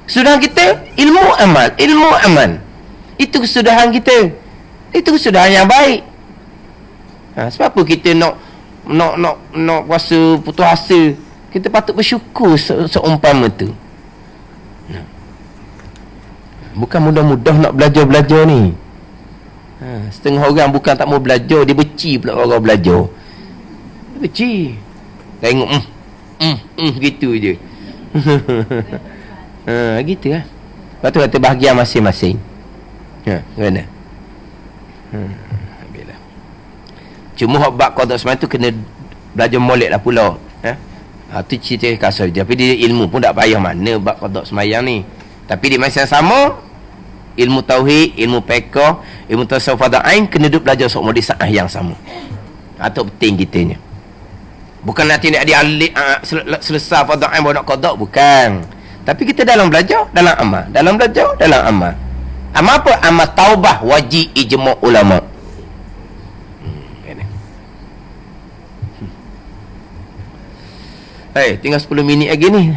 Kesudahan kita ilmu amal. Itu kesudahan kita. Itu kesudahan yang baik. Sebab apa kita nak puasa putus asa? Kita patut bersyukur seumpama tu. Bukan mudah-mudah nak belajar ni. Setengah orang bukan tak mau belajar, dia benci pula orang belajar. Dia benci. Tengok gitu je. Gitu lah. Lepas tu kata bahagian masing-masing. Mana? Cuma hak bab qada semai tu kena belajar molek lah pula. Tu cerita kasar je. Tapi dia ilmu pun tak payah mana bab qada semayang ni. Tapi di masa yang sama, ilmu tauhid, ilmu fiqh, ilmu tasawuf fardhu ain kena duduk belajar semua di saat yang sama. Atau penting kitanya. Bukan nanti nak dialik selesai fardhu ain baru nak qada, bukan. Tapi kita dalam belajar, dalam amal. Dalam belajar, dalam amal. Amal apa? Amal taubah wajib ijma' ulama. Tinggal 10 minit lagi ni.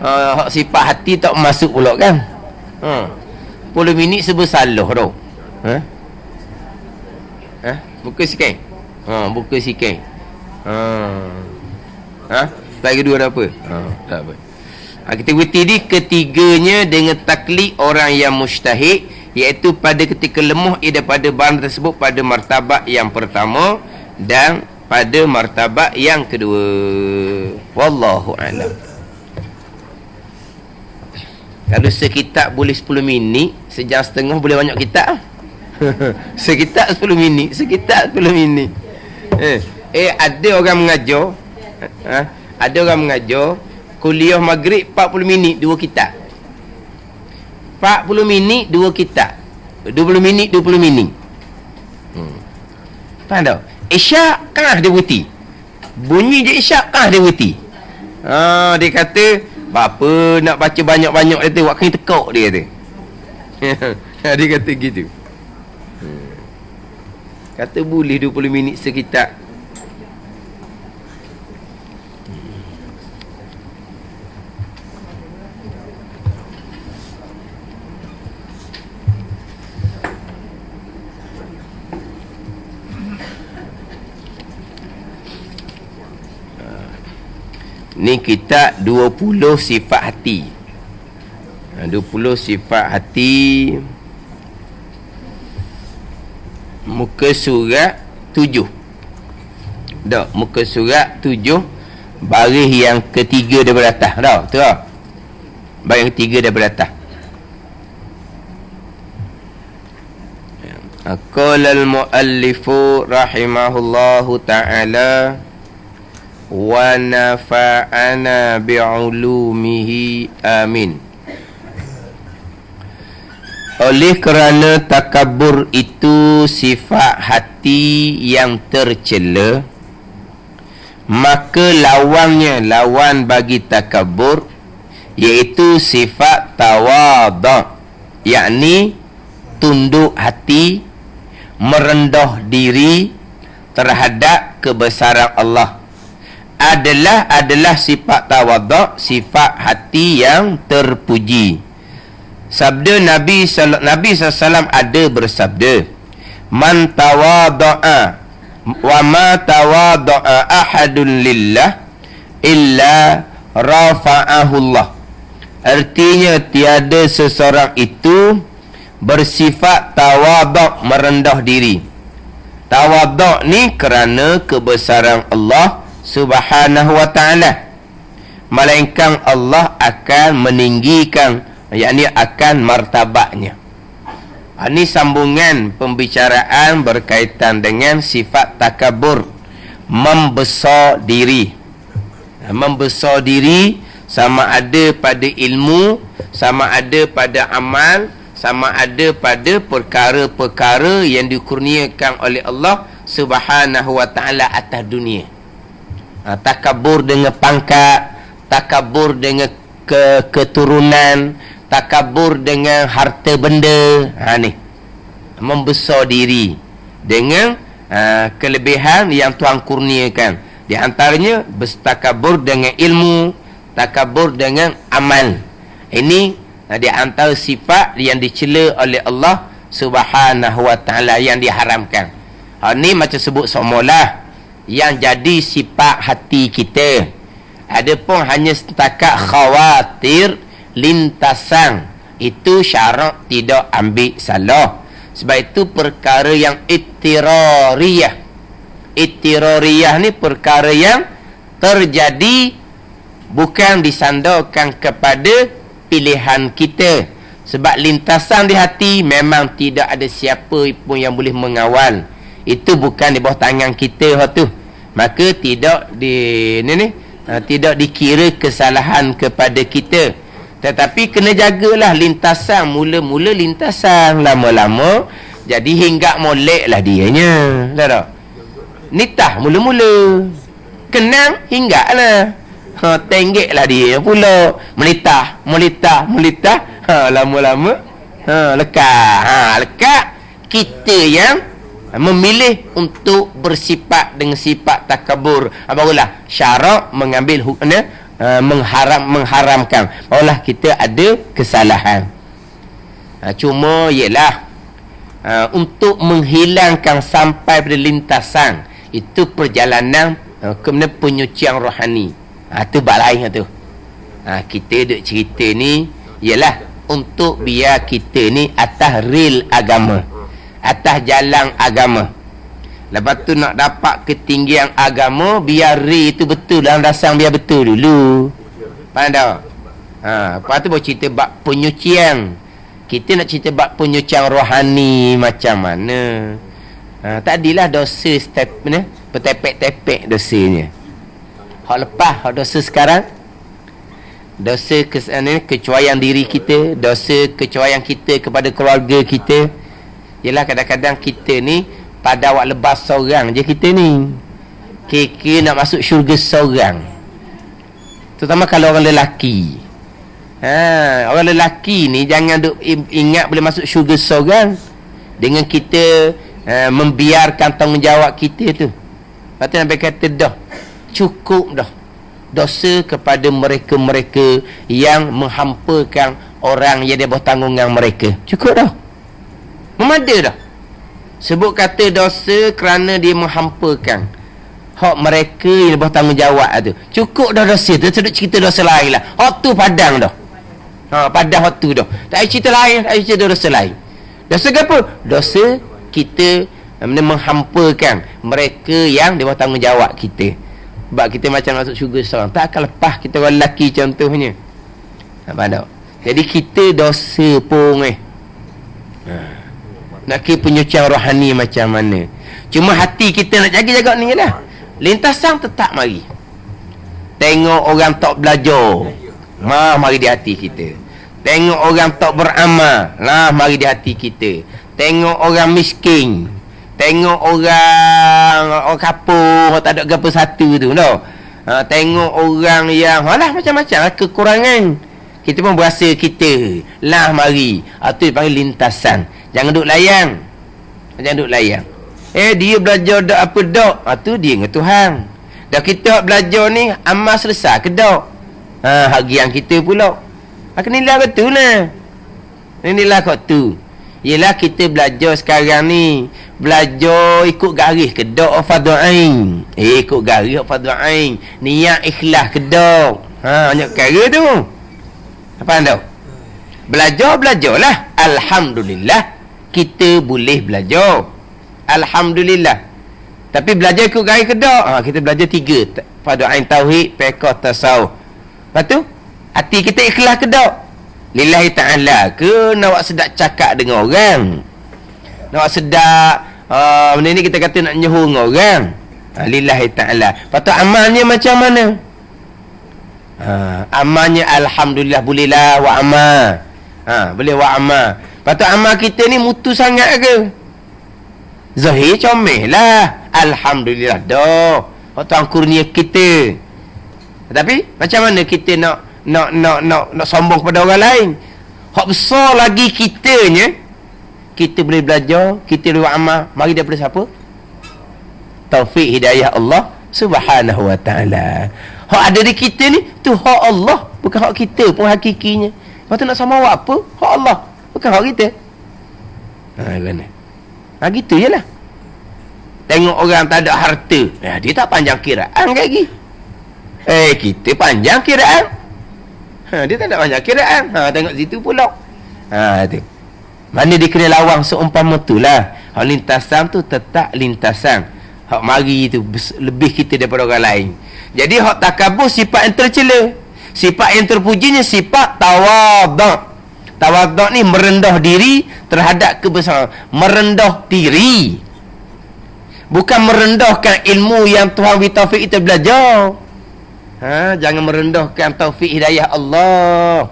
Hak sifat hati tak masuk pula kan. 10 minit sebersalah tau. Buka sikit. Buka sikit. Lagi dua ada apa? Tak apa. Kita berhenti di ketiganya dengan taklid orang yang mujtahid, iaitu pada ketika lemah ia daripada barang tersebut pada martabat yang pertama dan pada martabat yang kedua. Wallahu a'lam. Kalau sekitab boleh 10 minit, sejam setengah boleh banyak kitab. Sekitab 10 minit, sekitab 10 minit. Ada orang mengajar, ada orang mengajar kuliah maghrib 40 minit 2 kitab. 40 minit 2 kitab. 20 minit 20 minit. Faham tak? Isyak kan dia berhenti. Bunyi je isyak kan dia berhenti. Dia kata apa nak baca banyak-banyak dia tu buat kena tekak dia kata. Dia kata gitu. Kata boleh 20 minit sekitar. Ni kita 20 sifat hati. 20 sifat hati. Muka surat 7. Dak, muka surat 7, baris yang ketiga daripada atas. Dak, tu ah. Baris yang ketiga daripada atas. Qala al-muallifu rahimahullahu ta'ala wa nafa'ana bi'ulumihi amin. Oleh kerana takabur itu sifat hati yang tercela, maka lawan bagi takabur iaitu sifat tawadhu, yakni tunduk hati, merendah diri terhadap kebesaran Allah, adalah sifat tawadhu, sifat hati yang terpuji. Sabda Nabi SAW ada bersabda, man tawadha'a wa ma tawadha'a ahadun lillah illa rafa'ahu Allah. Artinya tiada seseorang itu bersifat tawadhu, merendah diri. Tawadhu ni kerana kebesaran Allah Subhanahu wa ta'ala, melainkan Allah akan meninggikan, yakni akan martabatnya. Ini sambungan pembicaraan berkaitan dengan sifat takabur, membesar diri. Membesar diri sama ada pada ilmu, sama ada pada amal, sama ada pada perkara-perkara yang dikurniakan oleh Allah Subhanahu wa ta'ala atas dunia. Takabur dengan pangkat, takabur dengan keturunan, takabur dengan harta benda. Ni membesar diri dengan kelebihan yang Tuhan kurniakan. Di antaranya bertakabur dengan ilmu, takabur dengan amal. Ini di antara sifat yang dicela oleh Allah Subhanahu wa ta'ala, yang diharamkan. Ini macam sebut semula yang jadi sifat hati kita. Adapun hanya setakat khawatir, lintasan, itu syarak tidak ambil salah. Sebab itu perkara yang ittirariyah. Ittirariyah ni perkara yang terjadi, bukan disandarkan kepada pilihan kita. Sebab lintasan di hati memang tidak ada siapa pun yang boleh mengawal. Itu bukan di bawah tangan kita tu. Maka tidak tidak dikira kesalahan kepada kita. Tetapi kena jagalah lintasan. Mula-mula lintasan, lama-lama jadi hinggap molek lah dianya. Tak? Nitah mula-mula, kenang hinggap lah. Tenggek lah dia pula. Melitah. Lama-lama lekat. Kita yang memilih untuk bersifat dengan sifat takabur, barulah syarak mengambil hukumnya, mengharamkan, barulah kita ada kesalahan. Cuma ialah untuk menghilangkan sampai pada lintasan, itu perjalanan kemudian penyucian rohani. Itu bab lain tu. Kita duk cerita ni ialah untuk biar kita ni atas real agama, atas jalan agama. Lepas tu nak dapat ketinggian agama, biar real itu betul dalam dasar, biar betul dulu. Faham tak? Lepas tu baru cerita bab penyucian. Kita nak cerita bab penyucian rohani macam mana. Tadilah dosa step ni, bertepek-tepek dosanya. Hak lepas, hak dosa sekarang, dosa kecuaian diri kita, dosa kecuaian kita kepada keluarga kita. Yelah, kadang-kadang kita ni pada awak lebas seorang je kita ni. Kira nak masuk syurga seorang. Terutama kalau orang lelaki. Orang lelaki ni jangan duk ingat boleh masuk syurga seorang dengan kita membiarkan tanggungjawab kita tu. Lepas tu Nabi kata dah, cukup dah dosa kepada mereka-mereka yang menghampakan orang yang dia bertanggungan mereka. Cukup dah, memada dah. Sebut kata dosa kerana dia menghampakan. hak mereka yang bertanggungjawab tu. Cukup dah dosa tu, sedut cerita dosa lain lah. Hak tu padang dah. Padang hak tu dah. Tak ada cerita lain, tak ada cerita dosa lain. Dosa apa? Dosa kita menghampakan mereka yang dia bertanggungjawab kita. Sebab kita macam masuk syurga seorang, tak akan lepas kita orang lelaki contohnya. Faham tak? Jadi kita dosa pun nak kira penyucian rohani macam mana. Cuma hati kita nak jaga-jaga ni lah. Lintasan tetap mari. Tengok orang tak belajar, mari di hati kita. Tengok orang tak beramal, mari di hati kita. Tengok orang miskin, tengok orang kapur, tak ada apa satu tu tau. Tengok orang yang macam-macam lah kekurangan, kita pun berasa kita mari. Itu dipanggil lintasan. Jangan duk layang. Jangan duk layang. Dia belajar dak apa dak, tu dia dengan Tuhan. Dah kita belajar ni amal selesai ke dak? Hagian kita pula. Nilai kau tu lah. Nilai kau tu. Yelah kita belajar sekarang ni, belajar ikut garis ke dak fardhu ain. Ikut garis fardhu ain. Niat ikhlas ke dak. Banyak perkara tu. Apa anda? Belajarlah. Alhamdulillah kita boleh belajar. Alhamdulillah. Tapi belajar ikut garis ke dak? Kita belajar 3. Fardhu ain, tauhid, fiqh, tasawuf. Lepas tu hati kita ikhlas ke dak? Lillahi ta'ala ke nak sedap cakap dengan orang? Nak sedap benda ni kita kata nak nyuruh dengan orang? Lillahi ta'ala. Lepas tu amalnya macam mana? Amalnya alhamdulillah bolehlah wa amal. Boleh wa amal. Lepas tu amal kita ni mutu sangat ke? Zahir comel lah. Alhamdulillah dah. Waktu kurnia kita. Tapi macam mana kita nak sombong kepada orang lain? Hak besar lagi kitanya. Kita boleh belajar, kita boleh amal. Mari daripada siapa? Taufik hidayah Allah Subhanahu wa ta'ala. Hak ada di kita ni tu hak Allah, bukan hak kita pun hakikinya. Lepas tu nak sama awak apa? Hak Allah, bukan hak kita. Gitu je lah. Tengok orang tak ada harta, dia tak panjang kiraan lagi. Kita panjang kiraan. Dia tak ada panjang kiraan. Tengok situ pula. Tu. Mana dia kena lawang seumpama tu lah. Hak lintasan tu tetap lintasan. Hak mari tu lebih kita daripada orang lain. Jadi hak takabur sifat yang tercela. Sifat yang terpujinya sifat tawaduk. Tawaduk ni merendah diri terhadap kebesaran. Merendah diri. Bukan merendahkan ilmu yang Tuhan beri taufik kita belajar. Jangan merendahkan taufik hidayah Allah.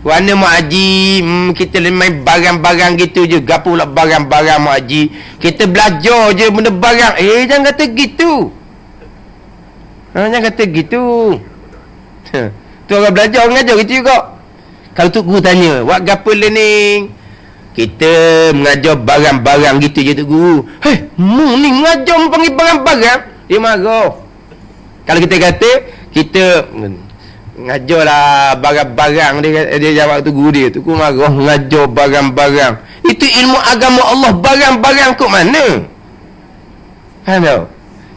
Warna mak haji, kita main barang-barang gitu je. Gapo pula barang-barang mak haji. Kita belajar je benda barang. Jangan kata gitu. Jangan kata gitu. Tu orang belajar, orang ajar gitu juga. Kalau tu guru tanya, buat gapo learning? Kita mengajar barang-barang gitu je tu guru. Mu ni mengajar panggil barang-barang. Dia marah. Kalau kita kata, kita ngajarlah barang-barang, dia jawab tu guru dia tu, guru marah, mengajar barang-barang. Itu ilmu agama Allah, barang-barang kok mana? Faham tak?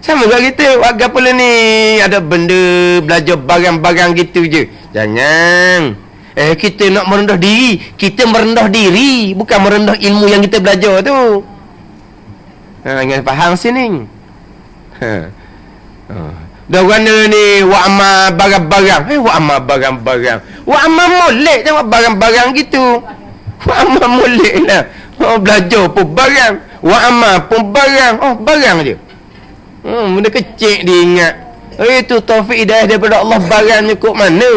Sama juga kita, buat gapo ni? Ada benda, belajar barang-barang gitu je. Jangan. Kita nak merendah diri. Kita merendah diri, bukan merendah ilmu yang kita belajar tu. Jangan faham sini. Dah mana ni wa'ama barang-barang. Wa'ama barang-barang. Wa'ama molek jangan barang-barang gitu. Wa'ama molek lah. Belajar pun barang. Wa'ama pun barang. Barang je. Benda kecil dia ingat. Itu taufik hidayah daripada Allah, barangnya kok mana?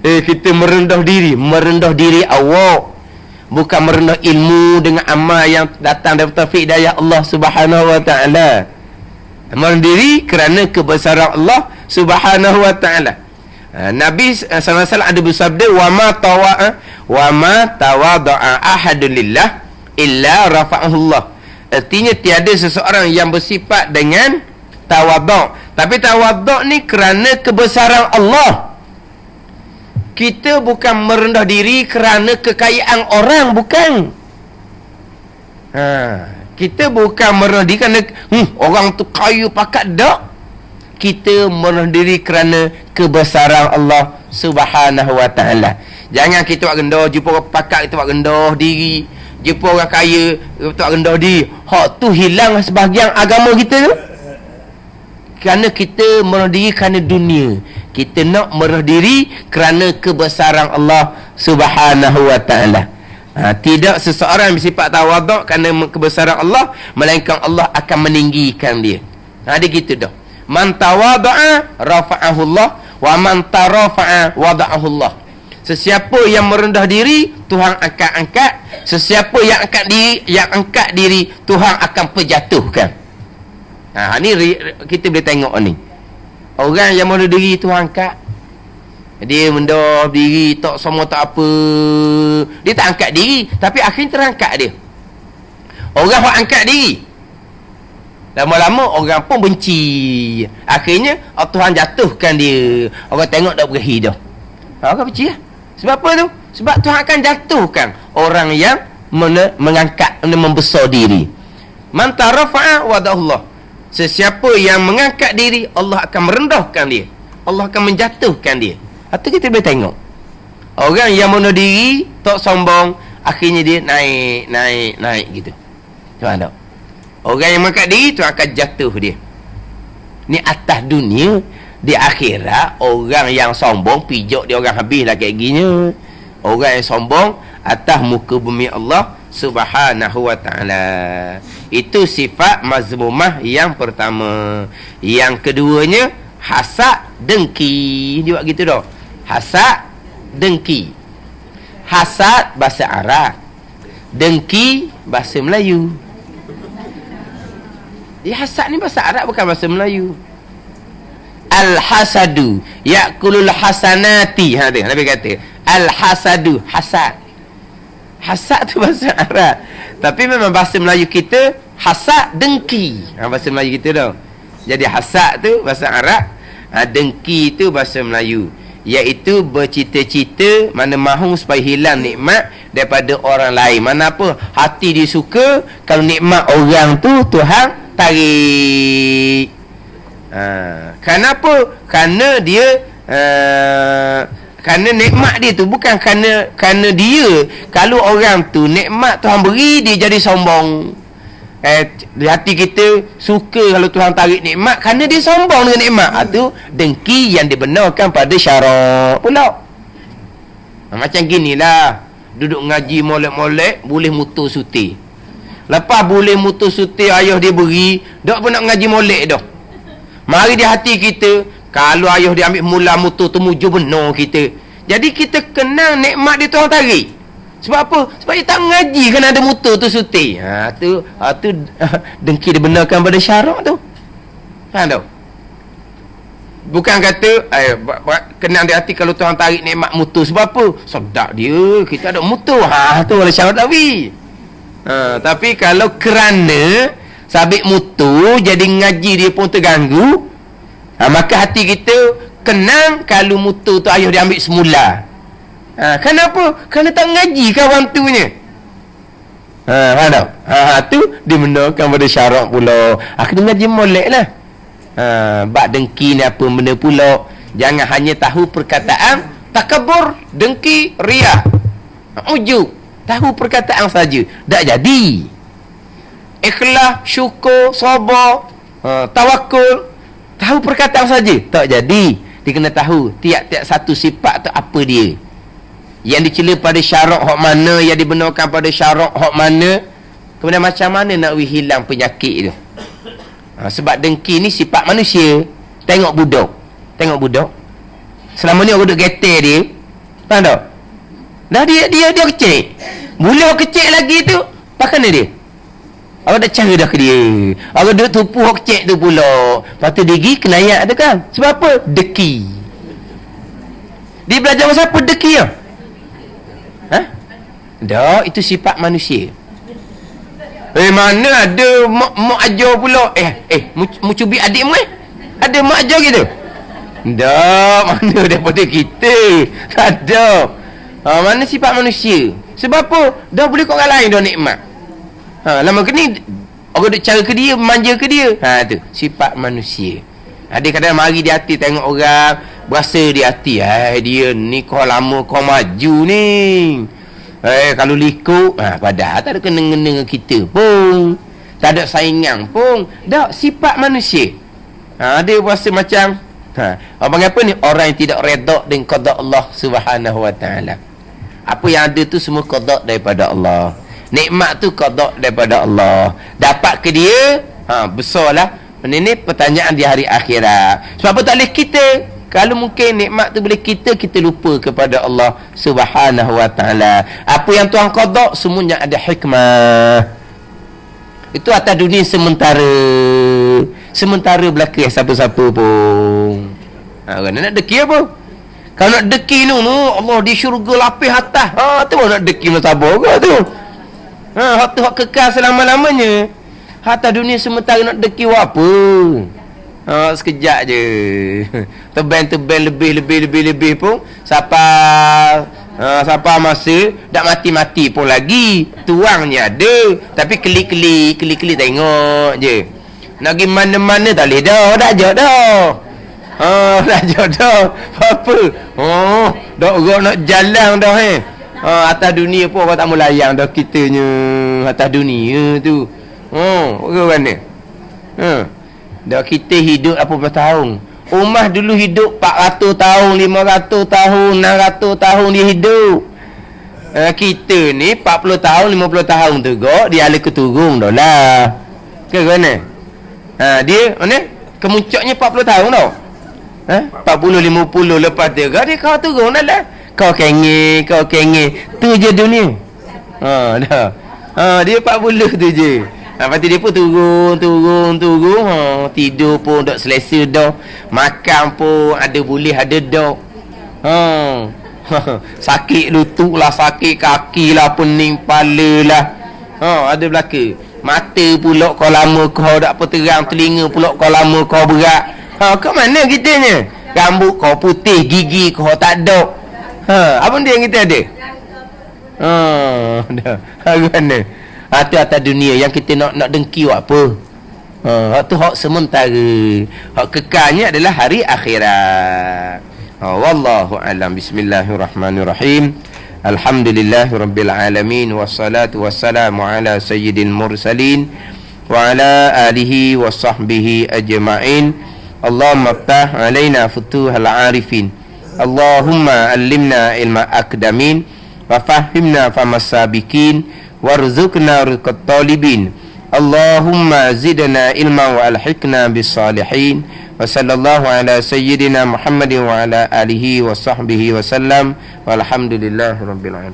Kita merendah diri. Merendah diri awak, bukan merendah ilmu dengan amal yang datang daripada taufik hidayah Allah Subhanahu wa ta'ala. Merendah diri kerana kebesaran Allah Subhanahu wa ta'ala. Nabi SAW ada bersabda, wa ma tawada'a ahadun lillah illa rafa'ahu Allah. Artinya tiada seseorang yang bersifat dengan tawaduk. Tapi tawaduk ni kerana kebesaran Allah. Kita bukan merendah diri kerana kekayaan orang, bukan. Kita bukan merendah diri kerana orang tu kaya pakat, tak. Kita merendah diri kerana kebesaran Allah Subhanahu wa ta'ala. Jangan kita buat rendah, jumpa orang pakat kita buat rendah diri, jumpa orang kaya kita buat rendah diri. Hak tu hilang sebahagian agama kita tu. Kerana kita merendah diri kerana dunia. Kita nak merendah diri kerana kebesaran Allah Subhanahu wa ta'ala. Tidak seseorang bersifat tawaduk kerana kebesaran Allah, melainkan Allah akan meninggikan dia. Dia gitu dah. Man tawadda'a rafa'ahu Allah, wa man tarafa'a wada'ahu Allah. Sesiapa yang merendah diri, Tuhan akan angkat. Sesiapa yang angkat diri, Tuhan akan penjatuhkan. Ni kita boleh tengok ni. Orang yang merendah diri, Tuhan angkat. Dia mendah diri, tak semua tak apa. Dia tak angkat diri, tapi akhirnya terangkat dia. Orang yang angkat diri, lama-lama orang pun benci. Akhirnya Tuhan jatuhkan dia. Orang tengok tak berakhir dah. Orang benci lah. Sebab apa tu? Sebab Tuhan akan jatuhkan orang yang mengangkat, membesar diri. Man tarafa'a wada'ullah. Sesiapa yang mengangkat diri, Allah akan merendahkan dia. Allah akan menjatuhkan dia. Atau kita boleh tengok orang yang merendah diri, tak sombong, akhirnya dia naik gitu. Tuan tak? Orang yang mengangkat diri, tu akan jatuh dia. Ni atas dunia. Di akhirat, orang yang sombong, pijak dia orang habis lah kayak gini. Orang yang sombong atas muka bumi Allah Subhanahu wa ta'ala. Itu sifat mazmumah yang pertama. Yang keduanya, hasad, dengki. Dia buat gitu dah. Hasad, dengki. Hasad bahasa Arab, dengki bahasa Melayu. Hasad ni bahasa Arab, bukan bahasa Melayu. Al-hasadu ya'kulul hasanati. Nabi kata al-hasadu, hasad. Hasad tu bahasa Arab, tapi memang bahasa Melayu kita hasad, dengki. Bahasa Melayu kita dah. Jadi hasad tu bahasa Arab, dengki tu bahasa Melayu, iaitu bercita-cita mana mahu supaya hilang nikmat daripada orang lain. Mana apa hati dia suka, kalau nikmat orang tu Tuhan tarik. Kenapa? Kerana dia kerana nikmat dia tu bukan kerana dia. Kalau orang tu nikmat Tuhan beri, dia jadi sombong. Di hati kita suka kalau Tuhan tarik nikmat kerana dia sombong dengan nikmat. Itu dengki yang dibenarkan pada syarak pula. Macam ginilah, duduk ngaji molek-molek boleh mutu suti. Lepas boleh mutu suti ayah dia beri, dak pun nak ngaji molek dah. Mari di hati kita, kalau ayah dia ambil mula mutu tu muju benar kita. Jadi kita kenal nikmat dia Tuhan tarik. Sebab apa? Sebab dia tak mengaji kan ada mutu tu suti. Tu dengki dibenarkan pada syarak tu. Faham tak? Bukan kata kenal di hati kalau Tuhan tarik nikmat mutu. Sebab apa? Sedap dia, kita ada mutu. Tu oleh syarat tawi. Tapi kalau kerana sabit mutu jadi ngaji dia pun terganggu, maka hati kita kenang kalau mutu tu ayah dia ambil semula. Kenapa? Kerana tak ngaji kawan tu nya. Faham tak? Tu dibenarkan pada syarak pula. Kena ngaji molek lah. Bak dengki ni apa benda pula. Jangan hanya tahu perkataan, takabur, dengki, riak, ujub. Tahu perkataan saja, tak jadi. Ikhlas, syukur, sabar, tawakul, tahu perkataan saja, tak jadi. Dia kena tahu tiap-tiap satu sifat tu apa dia. Yang dicela pada syarak hak mana, yang dibenarkan pada syarak hak mana. Kemudian macam mana nak hilang penyakit tu. Sebab dengki ni sifat manusia. Tengok budak selama ni orang duduk getir dia, faham tak? Dah dia kecil. Mula kecil lagi tu pakai dia. Awak dah cara dah ke dia. Awak duduk tupu hok cek tu pula. Lepas tu dia pergi kenayak tu kan. Sebab apa? Deki. Dia belajar masa apa deki ya? Dah, itu sifat manusia. Mana ada mak ajar pula. Mu cubit adik mu ada mak ajar gitu? Dah, mana daripada kita. Tak ada. Mana sifat manusia. Sebab apa? Dah boleh kau orang lain dah nikmat. Lama ke ni Orang duk cara ke dia, manja ke dia. Tu sifat manusia. Ada kadang mari di hati tengok orang, berasa di hati, dia ni kau lama kau maju ni. Kalau likuk, padahal tak ada kena-kena dengan kita pun. Tak ada saingan pun. Dak sifat manusia. Dia berasa macam abang apa ni? Orang yang tidak redha dengan qada Allah Subhanahu wa taala. Apa yang ada tu semua qada daripada Allah. Nikmat tu qada daripada Allah. Dapat ke dia, besarlah. Ini pertanyaan di hari akhirat. Sebab apa tak boleh kita? Kalau mungkin nikmat tu boleh kita lupa kepada Allah Subhanahu wa taala. Apa yang Tuhan qada semuanya ada hikmah. Itu atas dunia sementara. Sementara belaka siapa-siapa pun. Kan nak deki apa? Kalau nak deki tu, Allah di syurga lapis atas. Tu nak deki masa sabar ke tu? Hak tu hak kekal selama-lamanya. Atas dunia sementara nak deki buat apa? Sekejap je. Tebel lebih pun sampai masa dak mati-mati pun lagi. Tuangnya ada, tapi keli-keli tengok je. Nak pergi mana-mana tak boleh dah jodoh. Dah jodoh. Apa? Dak orang nak jalan dah atas dunia pun orang tak mau layan dah kitanya atas dunia tu. Orang mana? Dah kita hidup berapa tahun? Umar dulu hidup 400 tahun, 500 tahun, 600 tahun dia hidup. Kita ni 40 tahun, 50 tahun tu dia ala keturun dah lah. Ke mana? Dia mana? Kemuncaknya 40 tahun tau. 40 50 lepas tu dia kau turun dah lah. Kau kengih. Tu je dunia. Dah. Dia 40 tu je. Lepas tu dia pun turun. Tidur pun tak selesa dah. Makan pun ada boleh ada dah. Sakit lutut lah, sakit kaki lah, pening kepala lah. Ada belaka. Mata pula kau lama kau tak apa terang, telinga pula kau lama kau berat. Kau mana kitanya? Rambut kau putih, gigi kau tak ada. Apa dia yang kita ada? Dah. Mana? Itu atas dunia yang kita nak dengki buat apa? Hak tu hak sementara. Hak kekalnya adalah hari akhirat. Wallahu alam. Bismillahirrahmanirrahim. Alhamdulillahirabbil alamin wassalatu wassalamu ala sayyidil mursalin wa ala alihi wa sahbihi ajma'in. Allahumma ftah alaina futuhal arifin. Allahumma allimna ilma akdamin wa fahimna famas sabiqin warzuqna rizqat talibin. Allahumma zidna ilma wa alhiqna bis salihin. Wa sallallahu ala sayyidina Muhammadin wa ala alihi wa sahbihi wa sallam. Walhamdulillahi rabbil alamin.